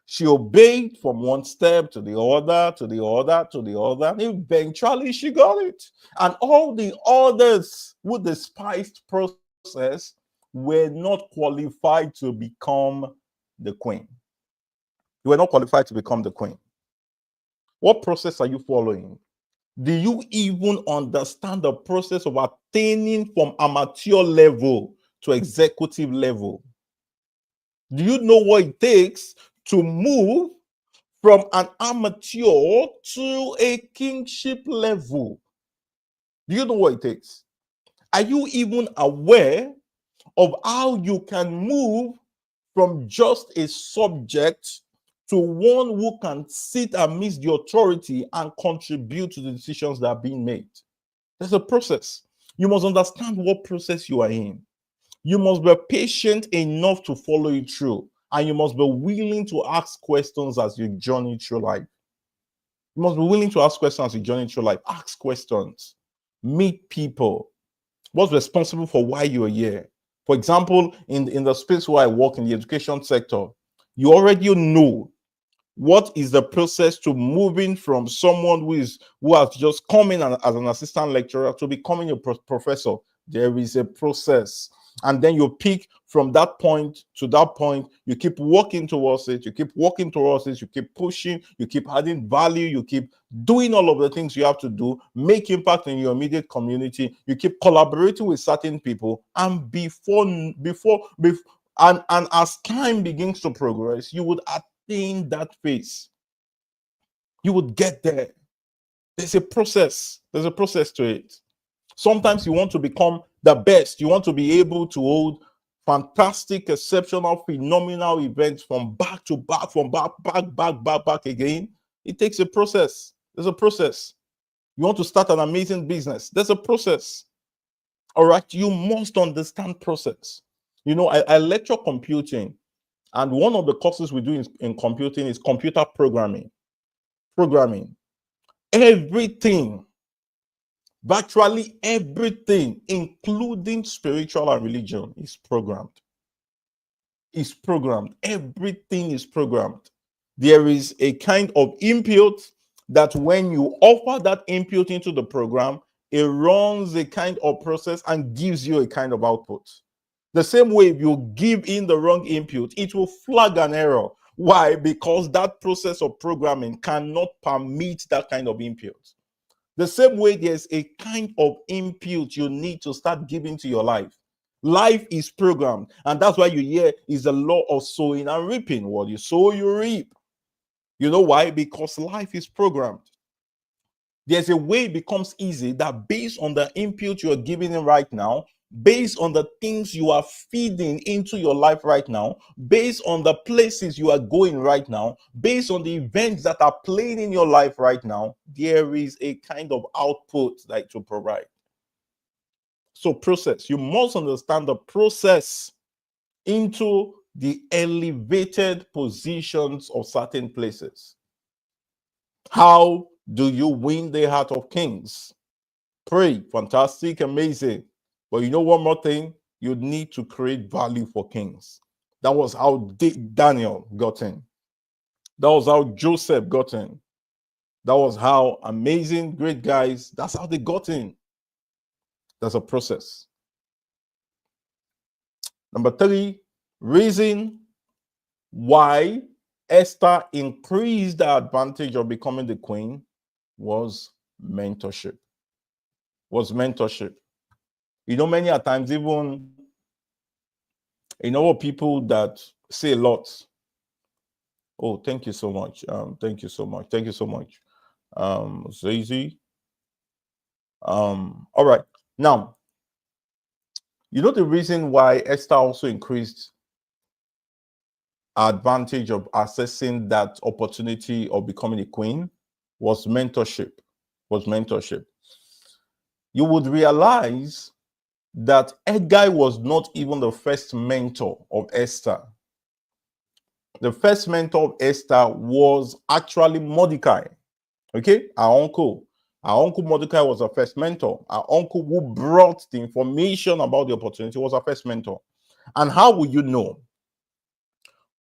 She obeyed from one step to the other, to the other, to the other, and eventually she got it. And all the others who despised process were not qualified to become the queen. You were not qualified to become the queen. What process are you following? Do you even understand the process of attaining from amateur level to executive level? Do you know what it takes to move from an amateur to a kingship level? Do you know what it takes? Are you even aware of how you can move from just a subject to one who can sit amidst the authority and contribute to the decisions that are being made? There's a process. You must understand what process you are in. You must be patient enough to follow it through, and you must be willing to ask questions as you journey through life. You must be willing to ask questions as you journey through life. Ask questions. Meet people. What's responsible for why you're here? For example, in the space where I work in the education sector, you already know what is the process to moving from someone who has just come in as an assistant lecturer to becoming a professor. There is a process. And then you pick from that point to that point. You keep working towards it. You keep working towards it. You keep pushing. You keep adding value. You keep doing all of the things you have to do. Make impact in your immediate community. You keep collaborating with certain people. And and as time begins to progress, you would attain that phase. You would get there. There's a process. There's a process to it. Sometimes you want to become the best. You want to be able to hold fantastic, exceptional, phenomenal events from back to back, from back again. It takes a process. There's a process. You want to start an amazing business. There's a process. All right. You must understand process. You know, I lecture computing, and one of the courses we do in computing is computer programming. Everything, virtually everything, including spiritual and religion, is programmed. Everything is programmed. There is a kind of input that when you offer that input into the program, it runs a kind of process and gives you a kind of output. The same way, if you give in the wrong input, it will flag an error. Why? Because that process of programming cannot permit that kind of input. The same way, there's a kind of input you need to start giving to your life. Life is programmed, and that's why you hear is the law of sowing and reaping. What you sow, you reap. You know why? Because life is programmed. There's a way it becomes easy that based on the input you're giving in right now, based on the things you are feeding into your life right now, based on the places you are going right now, based on the events that are playing in your life right now, there is a kind of output that to provide. So process. You must understand the process into the elevated positions of certain places. How do you win the heart of kings? Pray. Fantastic, amazing. But you know one more thing? You need to create value for kings. That was how Daniel got in. That was how Joseph got in. That was how amazing, great guys, that's how they got in. That's a process. Number 3, reason why Esther increased the advantage of becoming the queen was mentorship. You know, many a times, even, you know, people that say a lot. Oh, thank you so much. Thank you so much. Thank you so much. Zazie. All right. Now, you know the reason why Esther also increased her advantage of accessing that opportunity of becoming a queen was mentorship. Was mentorship. You would realize that Eggai was not even the first mentor of Esther. The first mentor of Esther was actually Mordecai. Okay, our uncle. Our uncle Mordecai was our first mentor. Our uncle who brought the information about the opportunity was our first mentor. And how will you know?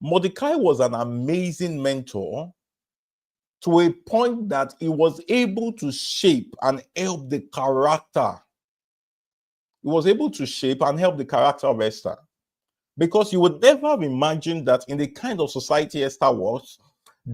Mordecai was an amazing mentor to a point that he was able to shape and help the character. He was able to shape and help the character of Esther. Because you would never have imagined that in the kind of society Esther was,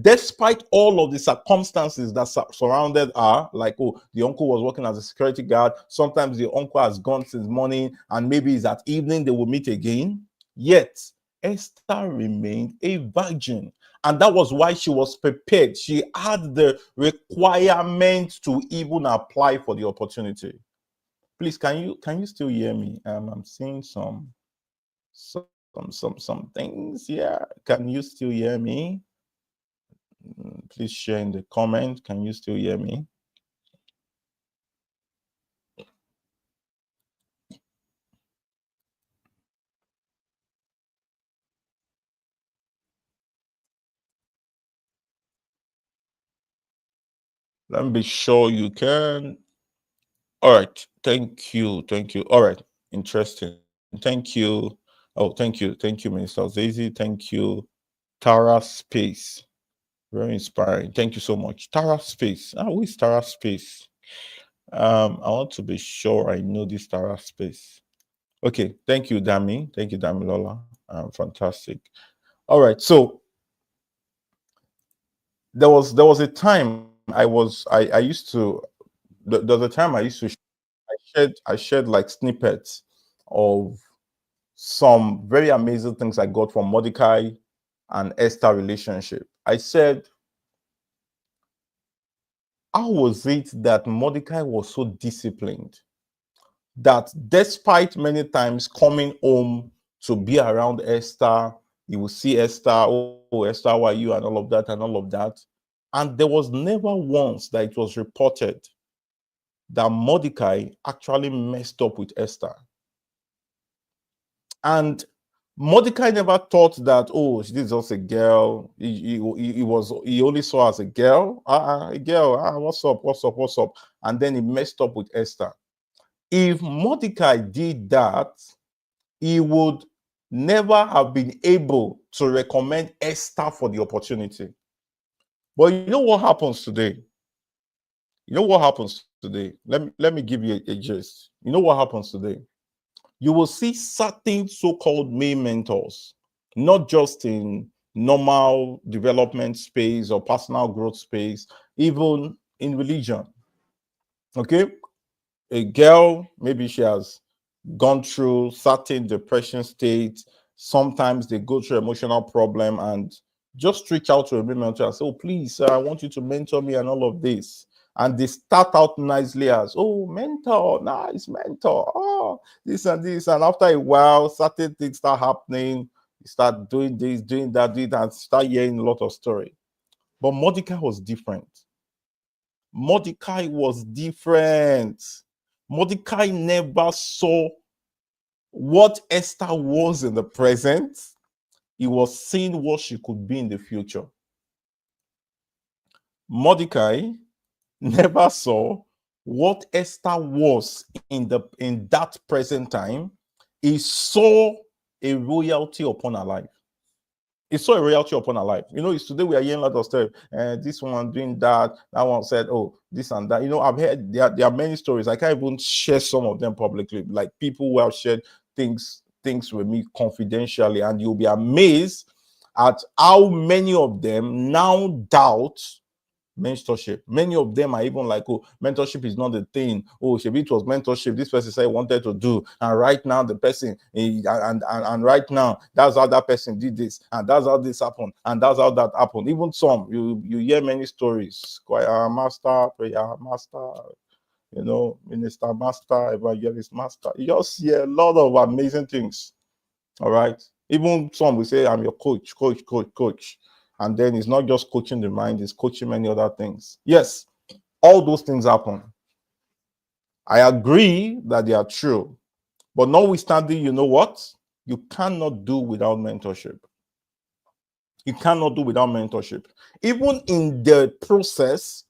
despite all of the circumstances that surrounded her, like, oh, the uncle was working as a security guard, sometimes the uncle has gone since morning, and maybe it's at evening they will meet again. Yet, Esther remained a virgin. And that was why she was prepared. She had the requirement to even apply for the opportunity. Please, can you still hear me? I'm seeing some things. Yeah, can you still hear me? Please share in the comment. Can you still hear me? Let me be sure you can. All right. Thank you. Thank you. All right. Interesting. Thank you. Oh, thank you. Thank you, Minister Zazie. Thank you. Tara Space. Very inspiring. Thank you so much. Tara Space. Who is Tara Space? I want to be sure I know this Tara Space. Okay. Thank you, Dami. Thank you, Dami Lola. Fantastic. All right. So there was a time I used to there's a time I used to I shared like snippets of some very amazing things I got from Mordecai and Esther relationship. I said, how was it that Mordecai was so disciplined that despite many times coming home to be around Esther, he will see Esther, oh, Esther, how are you, and all of that, and all of that. And there was never once that it was reported that Mordecai actually messed up with Esther. And Mordecai never thought that, oh, this is just a girl. He only saw her as a girl. A girl, what's up, what's up, what's up? And then he messed up with Esther. If Mordecai did that, he would never have been able to recommend Esther for the opportunity. But you know what happens today? You know what happens today? Let me give you a gist. You know what happens today? You will see certain so-called male mentors, not just in normal development space or personal growth space, even in religion. Okay? A girl, maybe she has gone through certain depression states. Sometimes they go through emotional problem and just reach out to a mentor and say, oh, please, sir, I want you to mentor me and all of this. And they start out nicely as, oh, mentor, nice mentor, oh, this and this. And after a while, certain things start happening. You start doing this, doing that, and start hearing a lot of story. But Mordecai was different. Mordecai was different. Mordecai never saw what Esther was in the present. He was seeing what she could be in the future. Mordecai never saw what Esther was in that present time. He saw a royalty upon her life. He saw a royalty upon her life. You know, it's today we are hearing a lot of stuff. This one doing that. That one said, oh, this and that. You know, I've heard there are many stories. I can't even share some of them publicly. Like people who have shared things with me confidentially, and you'll be amazed at how many of them now doubt mentorship. Many of them are even like, oh, mentorship is not a thing. Oh, maybe it was mentorship. This person said he wanted to do, and right now the person and right now that's how that person did this, and that's how this happened, and that's how that happened. Even some you hear many stories. Choir master, prayer master, minister master, evangelist master. You just hear a lot of amazing things. All right. Even some will say, I'm your coach, coach, coach, coach. And then it's not just coaching the mind, it's coaching many other things. Yes, all those things happen. I agree that they are true. But notwithstanding, you know what? You cannot do without mentorship. You cannot do without mentorship. Even in the process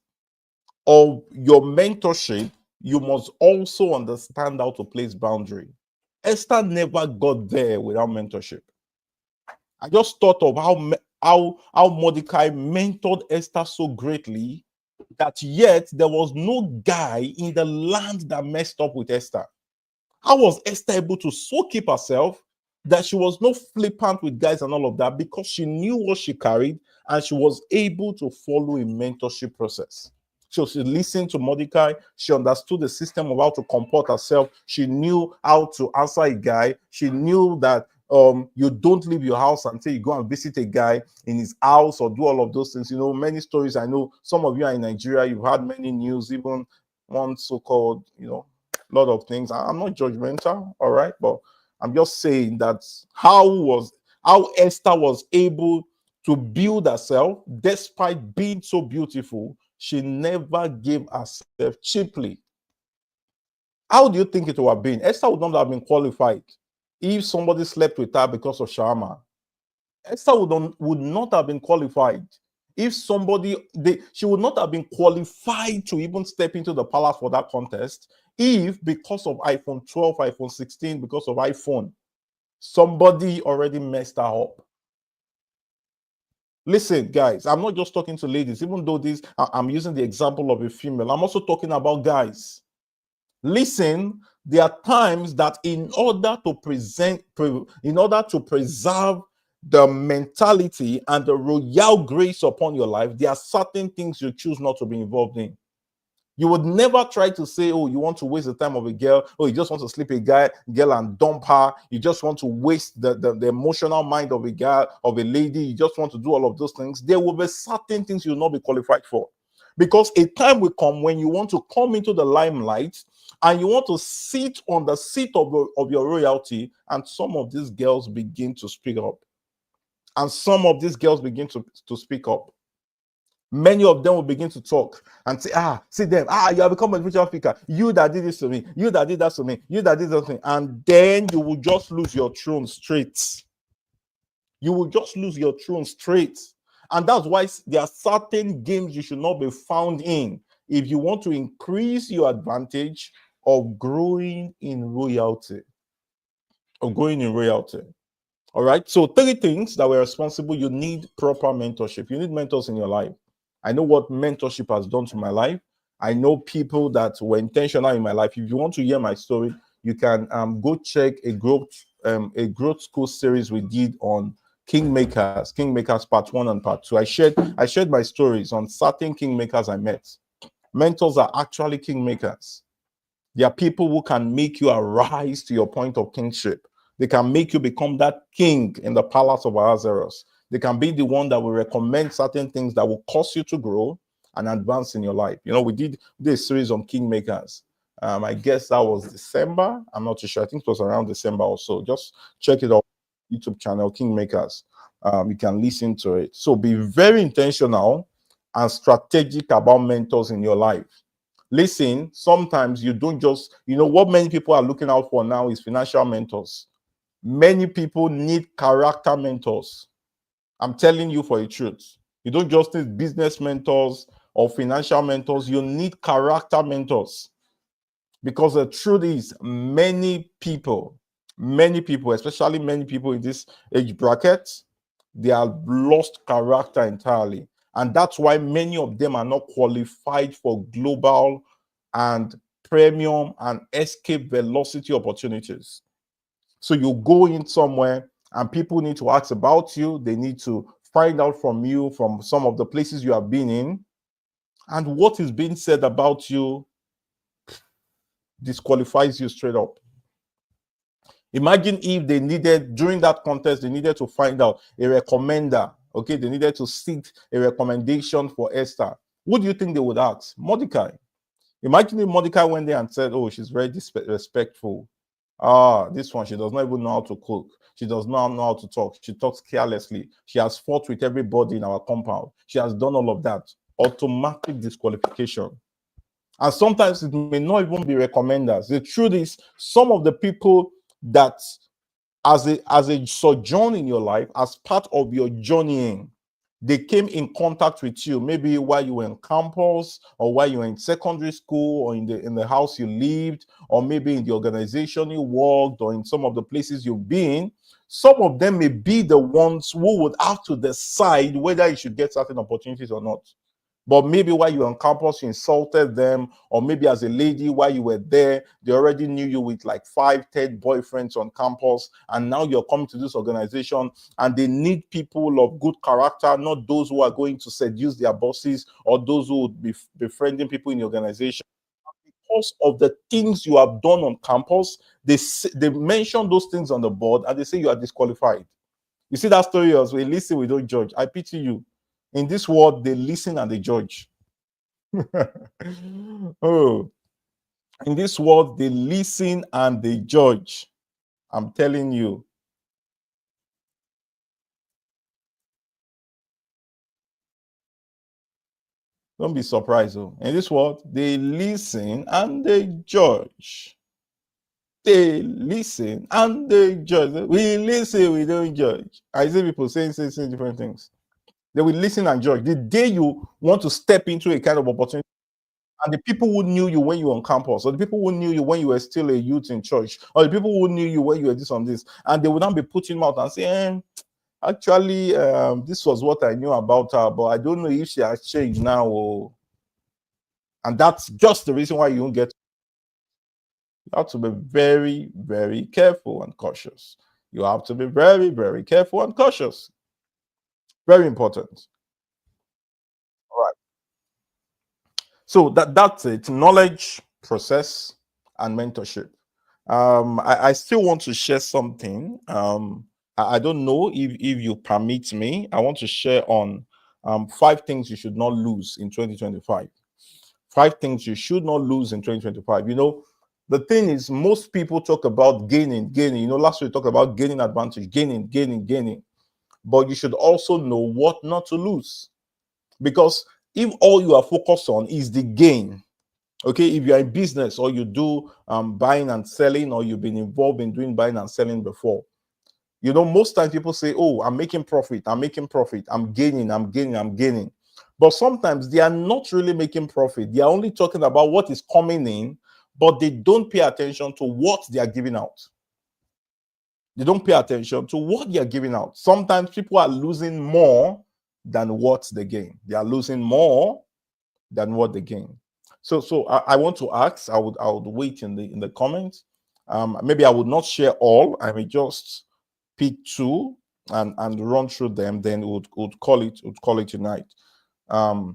of your mentorship, you must also understand how to place boundary. Esther never got there without mentorship. I just thought of how Mordecai mentored Esther so greatly that yet there was no guy in the land that messed up with Esther. How was Esther able to so keep herself that she was not flippant with guys and all of that, because she knew what she carried and she was able to follow a mentorship process. So she listened to Mordecai. She understood the system of how to comport herself. She knew how to answer a guy. She knew that you don't leave your house until you go and visit a guy in his house or do all of those things. Many stories. I know some of you are in Nigeria. You've had many news, even one so-called, lot of things. I'm not judgmental, all right, but I'm just saying that how Esther was able to build herself despite being so beautiful. She never gave herself cheaply. How do you think it would have been? Esther would not have been qualified if somebody slept with her because of shawarma. Esther would not have been qualified if she would not have been qualified to even step into the palace for that contest if, because of iPhone 12, iPhone 16, because of iPhone, somebody already messed her up. Listen, guys, I'm not just talking to ladies, even though I'm using the example of a female. I'm also talking about guys. Listen, there are times that in order to preserve the mentality and the royal grace upon your life, there are certain things you choose not to be involved in. You would never try to say, oh, you want to waste the time of a girl, or you just want to sleep a girl and dump her. You just want to waste the emotional mind of a girl, of a lady. You just want to do all of those things. There will be certain things you will not be qualified for. Because a time will come when you want to come into the limelight and you want to sit on the seat of your royalty, and some of these girls begin to speak up. And some of these girls begin to speak up. Many of them will begin to talk and say, see them, you have become a preacher speaker. You that did this to me, you that did that to me, you that did that to me. And then you will just lose your throne straight. You will just lose your throne straight. And that's why there are certain games you should not be found in if you want to increase your advantage of growing in royalty. All right. So 3 things that were responsible. You need proper mentorship. You need mentors in your life. I know what mentorship has done to my life. I know people that were intentional in my life. If you want to hear my story, you can go check a growth school series we did on Kingmakers part 1 and part 2. I shared my stories on certain kingmakers I met. Mentors are actually kingmakers. They are people who can make you arise to your point of kingship. They can make you become that king in the palace of Ahasuerus. They can be the one that will recommend certain things that will cause you to grow and advance in your life. We did this series on kingmakers. I guess that was December. I'm not too sure. I think it was around December or so. Just check it out. YouTube channel, Kingmakers. You can listen to it. So be very intentional and strategic about mentors in your life. Listen, sometimes you don't just, what many people are looking out for now is financial mentors. Many people need character mentors. I'm telling you for the truth. You don't just need business mentors or financial mentors. You need character mentors. Because the truth is, many people, especially many people in this age bracket, they have lost character entirely. And that's why many of them are not qualified for global and premium and escape velocity opportunities. So you go in somewhere and people need to ask about you. They need to find out from you, from some of the places you have been in. and what is being said about you disqualifies you straight up. Imagine if they needed, during that contest, they needed to find out a recommender. Okay, they needed to seek a recommendation for Esther. Who do you think they would ask? Mordecai. Imagine if Mordecai went there and said, "Oh, she's very disrespectful. Ah, this one, she does not even know how to cook. She does not know how to talk. She talks carelessly. She has fought with everybody in our compound. She has done all of that." Automatic disqualification. And sometimes it may not even be recommenders. The truth is, some of the people that as a sojourn in your life, as part of your journeying, they came in contact with you, maybe while you were in campus, or while you were in secondary school, or in the house you lived, or maybe in the organization you worked, or in some of the places you've been. Some of them may be the ones who would have to decide whether you should get certain opportunities or not. But maybe while you were on campus, you insulted them, or maybe as a lady, while you were there, they already knew you with like 5, 10 boyfriends on campus, and now you're coming to this organization, and they need people of good character, not those who are going to seduce their bosses or those who would be befriending people in the organization. Because of the things you have done on campus, they mention those things on the board, and they say you are disqualified. You see that story as we listen, we don't judge. I pity you. In this world, they listen and they judge. Oh, in this world, they listen and they judge. I'm telling you. Don't be surprised. Oh. In this world, they listen and they judge. They listen and they judge. We listen, we don't judge. I see people saying different things. They will listen and judge. The day you want to step into a kind of opportunity, and the people who knew you when you were on campus, or the people who knew you when you were still a youth in church, or the people who knew you when you were this on this, and they would not be putting them out and saying, actually, this was what I knew about her, but I don't know if she has changed now. Or... And that's just the reason why you don't get. You have to be very, very careful and cautious. You have to be very, very careful and cautious. Very important. All right. So that's it. Knowledge, process, and mentorship. I still want to share something. I don't know if you permit me. I want to share on 5 things you should not lose in 2025. 5 things you should not lose in 2025. The thing is, most people talk about gaining. Last week we talked about gaining advantage, gaining. But you should also know what not to lose. Because if all you are focused on is the gain, okay, if you're in business or you do buying and selling, or you've been involved in doing buying and selling before, most times people say, "Oh, I'm making profit, I'm gaining." But sometimes they are not really making profit. They are only talking about what is coming in, but they don't pay attention to what they are giving out. They don't pay attention to what they are giving out. Sometimes people are losing more than what they gain. They are losing more than what they gain. So I want to ask. I would wait in the comments. Maybe I would not share all. I may just pick 2 and run through them. Then would call it tonight. I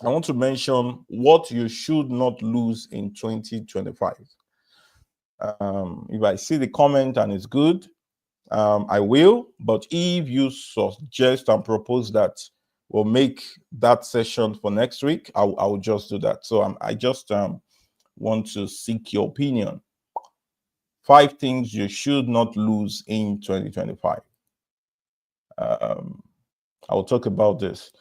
want to mention what you should not lose in 2025. If I see the comment and it's good, I will. But if you suggest and propose that we'll make that session for next week, I will just do that. So I just want to seek your opinion. 5 things you should not lose in 2025. I will talk about this.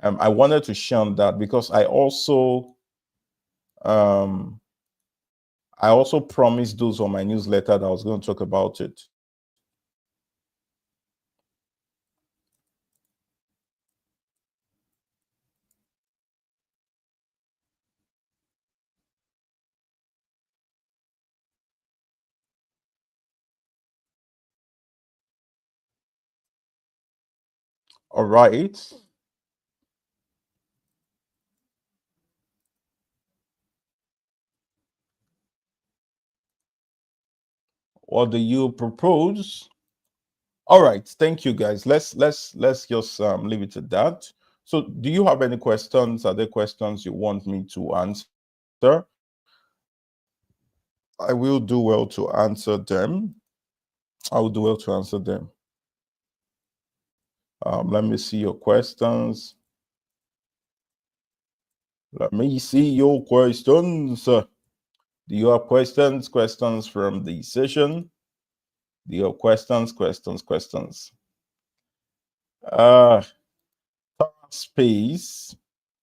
I wanted to share on that because I also promised those on my newsletter that I was going to talk about it. All right. What do you propose? All right, thank you guys. Let's just leave it at that. So do you have any questions? Are there questions you want me to answer? I will do well to answer them. I will do well to answer them. Let me see your questions. Let me see your questions. Do you have questions? Questions from the session? Do you have questions? Questions? Uh, Tara Space.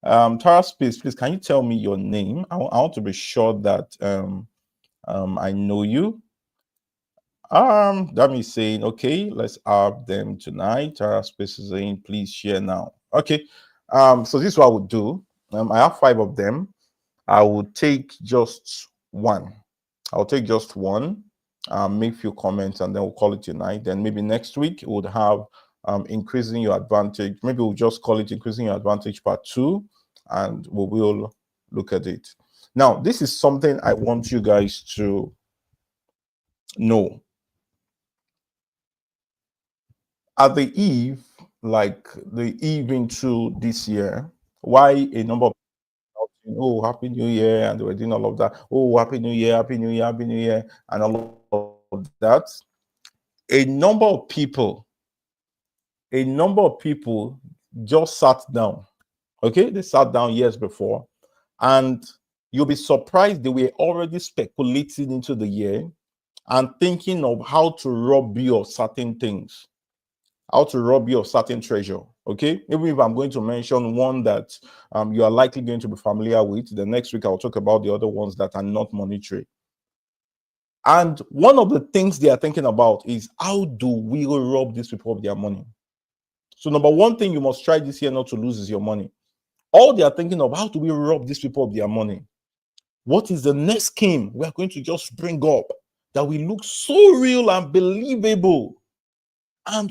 Tara Space, please, can you tell me your name? I want to be sure that I know you. That means saying, okay, let's have them tonight. Tara Space is saying, please share now. Okay. So this is what I would do. I have 5 of them. I will take just one. I'll take just one, make few comments, and then we'll call it tonight. Then maybe next week we would have increasing your advantage. Maybe we'll just call it increasing your advantage part 2, and we will look at it. Now, this is something I want you guys to know. At the eve, like the eve into this year, why a number of people, oh, Happy New Year, and they were doing all of that. Oh, Happy New Year, Happy New Year, Happy New Year, and all of that. A number of people just sat down. Okay, they sat down years before, and you'll be surprised they were already speculating into the year and thinking of how to rob you of certain things, how to rob you of certain treasure. Okay, even if I'm going to mention one that you are likely going to be familiar with, the next week I'll talk about the other ones that are not monetary. And one of the things they are thinking about is, how do we rob these people of their money? So number one thing you must try this year not to lose is your money. All they are thinking of, how do we rob these people of their money? What is the next scheme we are going to just bring up that will look so real and believable? And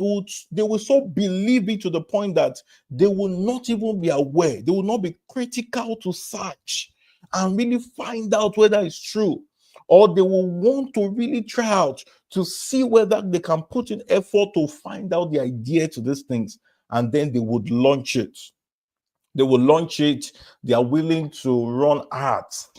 they will so believe it to the point that they will not even be aware. They will not be critical to search and really find out whether it's true. Or they will want to really try out to see whether they can put in effort to find out the idea to these things. And then they would launch it. They will launch it. They are willing to run ads.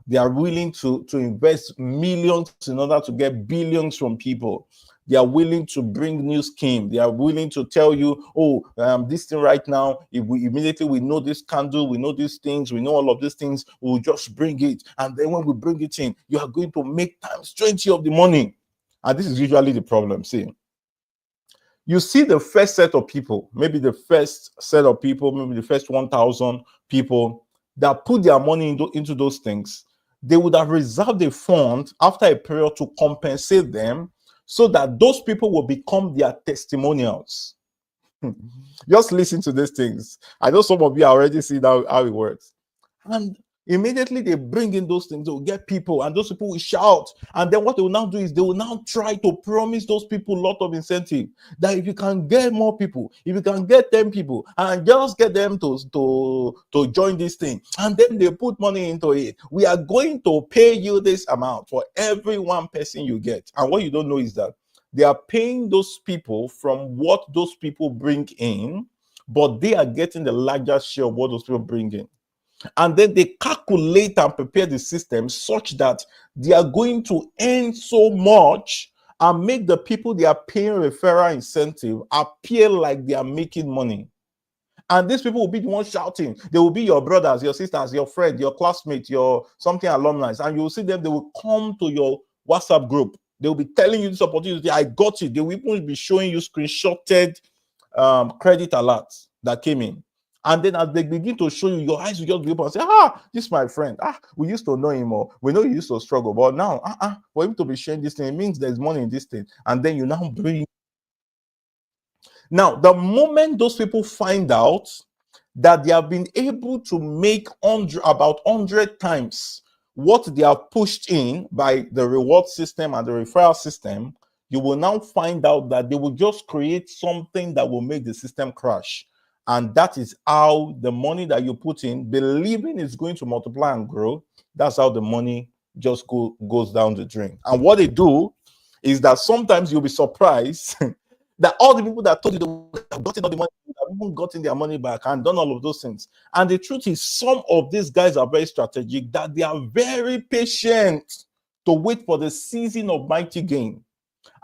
They are willing to invest millions in order to get billions from people. They are willing to bring new scheme. They are willing to tell you, oh, this thing right now, if we immediately we know this candle, we know these things, we know all of these things, we'll just bring it. And then when we bring it in, you are going to make times 20 of the money. And this is usually the problem. See, you see the first set of people, maybe the first set of people, maybe the first 1,000 people that put their money into those things. They would have reserved a fund after a period to compensate them so that those people will become their testimonials. Just listen to these things. I know some of you already see how it works. And immediately they bring in those things, they will get people, and those people will shout. And then what they will now do is they will now try to promise those people a lot of incentive. That if you can get more people, if you can get 10 people, and just get them to join this thing, and then they put money into it, we are going to pay you this amount for every one person you get. And what you don't know is that they are paying those people from what those people bring in, but they are getting the largest share of what those people bring in. And then they calculate and prepare the system such that they are going to earn so much and make the people they are paying referral incentive appear like they are making money. And these people will be the ones shouting. They will be your brothers, your sisters, your friend, your classmates, your something alumni. And you will see them, they will come to your WhatsApp group. They will be telling you this opportunity. I got it. They will even be showing you screenshotted credit alerts that came in. And then as they begin to show you, your eyes will just be open and say, this is my friend. We used to know him, or we know he used to struggle. But now, for him to be sharing this thing, it means there's money in this thing. And then you now bring. Now, the moment those people find out that they have been able to make about 100 times what they have pushed in by the reward system and the referral system, you will now find out that they will just create something that will make the system crash. And that is how the money that you put in, believing it's going to multiply and grow, that's how the money just goes down the drain. And what they do is that sometimes you'll be surprised that all the people that told you they would have gotten all the money, even gotten their money back and done all of those things. And the truth is, some of these guys are very strategic, that they are very patient to wait for the season of mighty gain.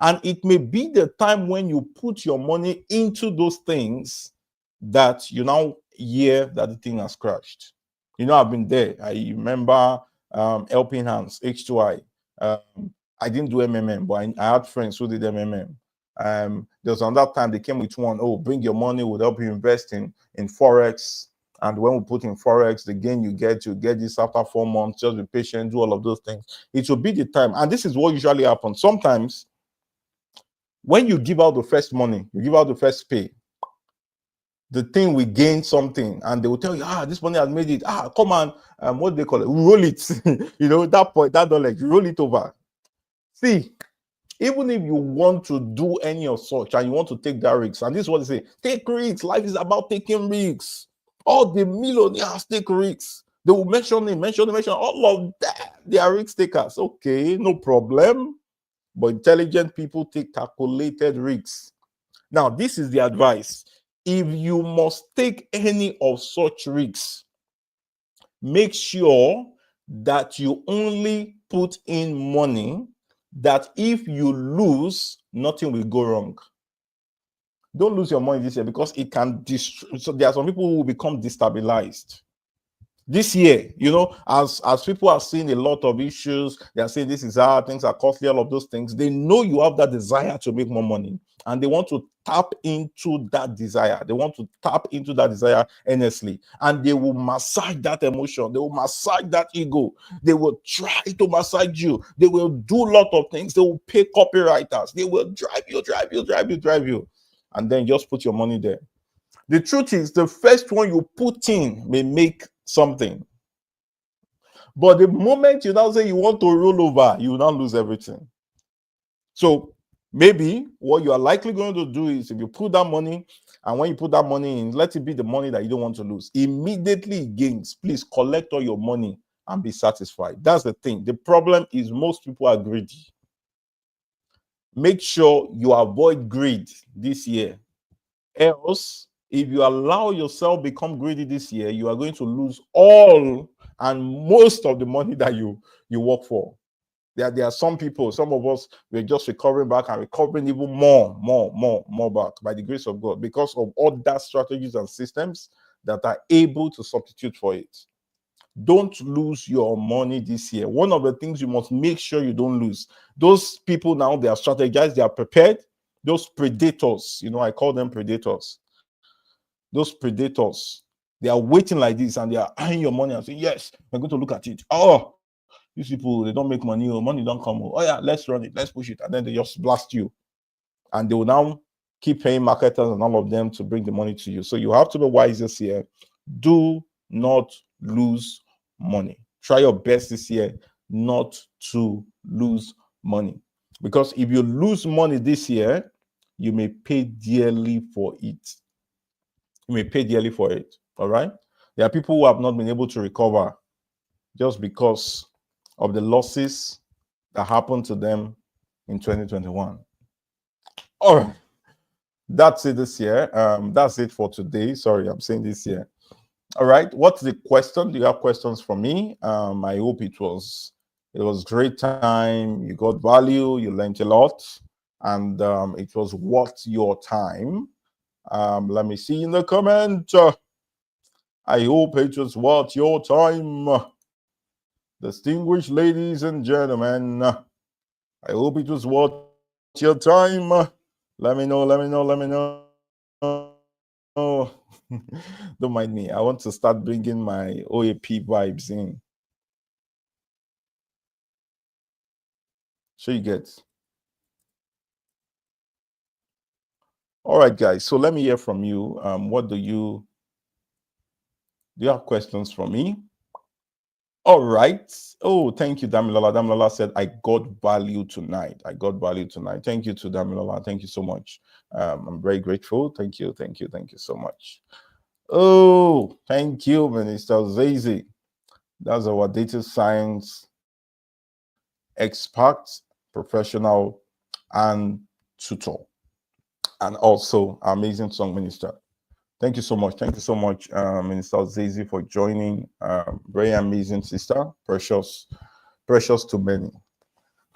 And it may be the time when you put your money into those things that you now hear that the thing has crashed. I've been there. I remember Helping Hands, H2I. I didn't do MMM, but I had friends who did MMM. There was another time they came with one, oh, bring your money, we'll help you invest in Forex. And when we put in Forex, the gain you get this after 4 months. Just be patient, do all of those things. It will be the time. And this is what usually happens. Sometimes when you give out the first money, you give out the first pay, the thing will gain something, and they will tell you, this money has made it. Come on, what do they call it? Roll it. That point, that knowledge, roll it over. See, even if you want to do any of such and you want to take that risk, and this is what they say, take risks. Life is about taking risks. All the millionaires take risks. They will mention all of that. They are risk takers. Okay, no problem. But intelligent people take calculated risks. Now, this is the advice. If you must take any of such risks, make sure that you only put in money that if you lose, nothing will go wrong. Don't lose your money this year, because it can destroy. So there are some people who will become destabilized. This year, as people are seeing a lot of issues, they are saying this is hard, things are costly, all of those things. They know you have that desire to make more money, and they want to tap into that desire. They want to tap into that desire earnestly, and they will massage that emotion. They will massage that ego. They will try to massage you. They will do a lot of things. They will pay copywriters. They will drive you, and then just put your money there. The truth is, the first one you put in may make something. But the moment you now say you want to roll over, you will now lose everything. So maybe what you are likely going to do is, if you put that money, and when you put that money in, let it be the money that you don't want to lose. Immediately it gains. Please collect all your money and be satisfied. That's the thing. The problem is most people are greedy. Make sure you avoid greed this year. Else, if you allow yourself become greedy this year, you are going to lose all and most of the money that you work for. There are some people, some of us, we're just recovering back and recovering even more back by the grace of God, because of other strategies and systems that are able to substitute for it. Don't lose your money this year. One of the things you must make sure you don't lose. Those people now, they are strategized, they are prepared. Those predators, I call them predators. Those predators, they are waiting like this, and they are eyeing your money and saying, yes, we're going to look at it. Oh, these people, they don't make money, or money don't come. Oh yeah, let's run it, let's push it. And then they just blast you. And they will now keep paying marketers and all of them to bring the money to you. So you have to be wise this year. Do not lose money. Try your best this year not to lose money. Because if you lose money this year, you may pay dearly for it. You may pay dearly for it. All right. There are people who have not been able to recover just because of the losses that happened to them in 2021. All right. That's it this year. That's it for today. Sorry, I'm saying this year. All right. What's the question? Do you have questions for me? I hope it was great time. You got value. You learned a lot, and it was worth your time. Let me see in the comment. I hope it was worth your time. Distinguished ladies and gentlemen, I hope it was worth your time. Let me know. Don't mind me. I want to start bringing my OAP vibes in. So you get. All right, guys. So let me hear from you. What do you have questions for me? All right. Oh, thank you, Damilola. Damilola said, I got value tonight. Thank you to Damilola. Thank you so much. I'm very grateful. Thank you so much. Oh, thank you, Minister Zazy. That's our data science expert, professional, and tutor, and also amazing song minister. Thank you so much. Thank you so much, Minister Zazie, for joining. Very amazing sister, precious, precious to many.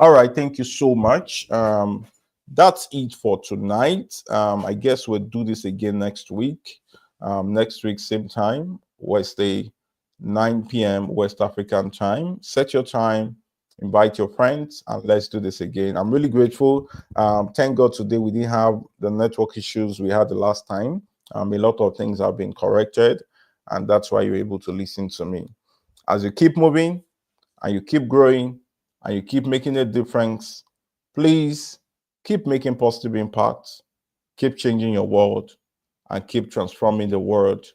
All right, thank you so much. That's it for tonight. I guess we'll do this again next week. Next week, same time, Wednesday, 9 p.m. West African time. Set your time, invite your friends, and let's do this again. I'm really grateful. Thank God today we didn't have the network issues we had the last time. A lot of things have been corrected, and that's why you're able to listen to me. As you keep moving and you keep growing and you keep making a difference, please keep making positive impacts, keep changing your world, and keep transforming the world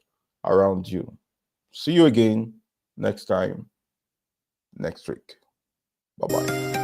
around you. See you again next time, next week. Bye-bye.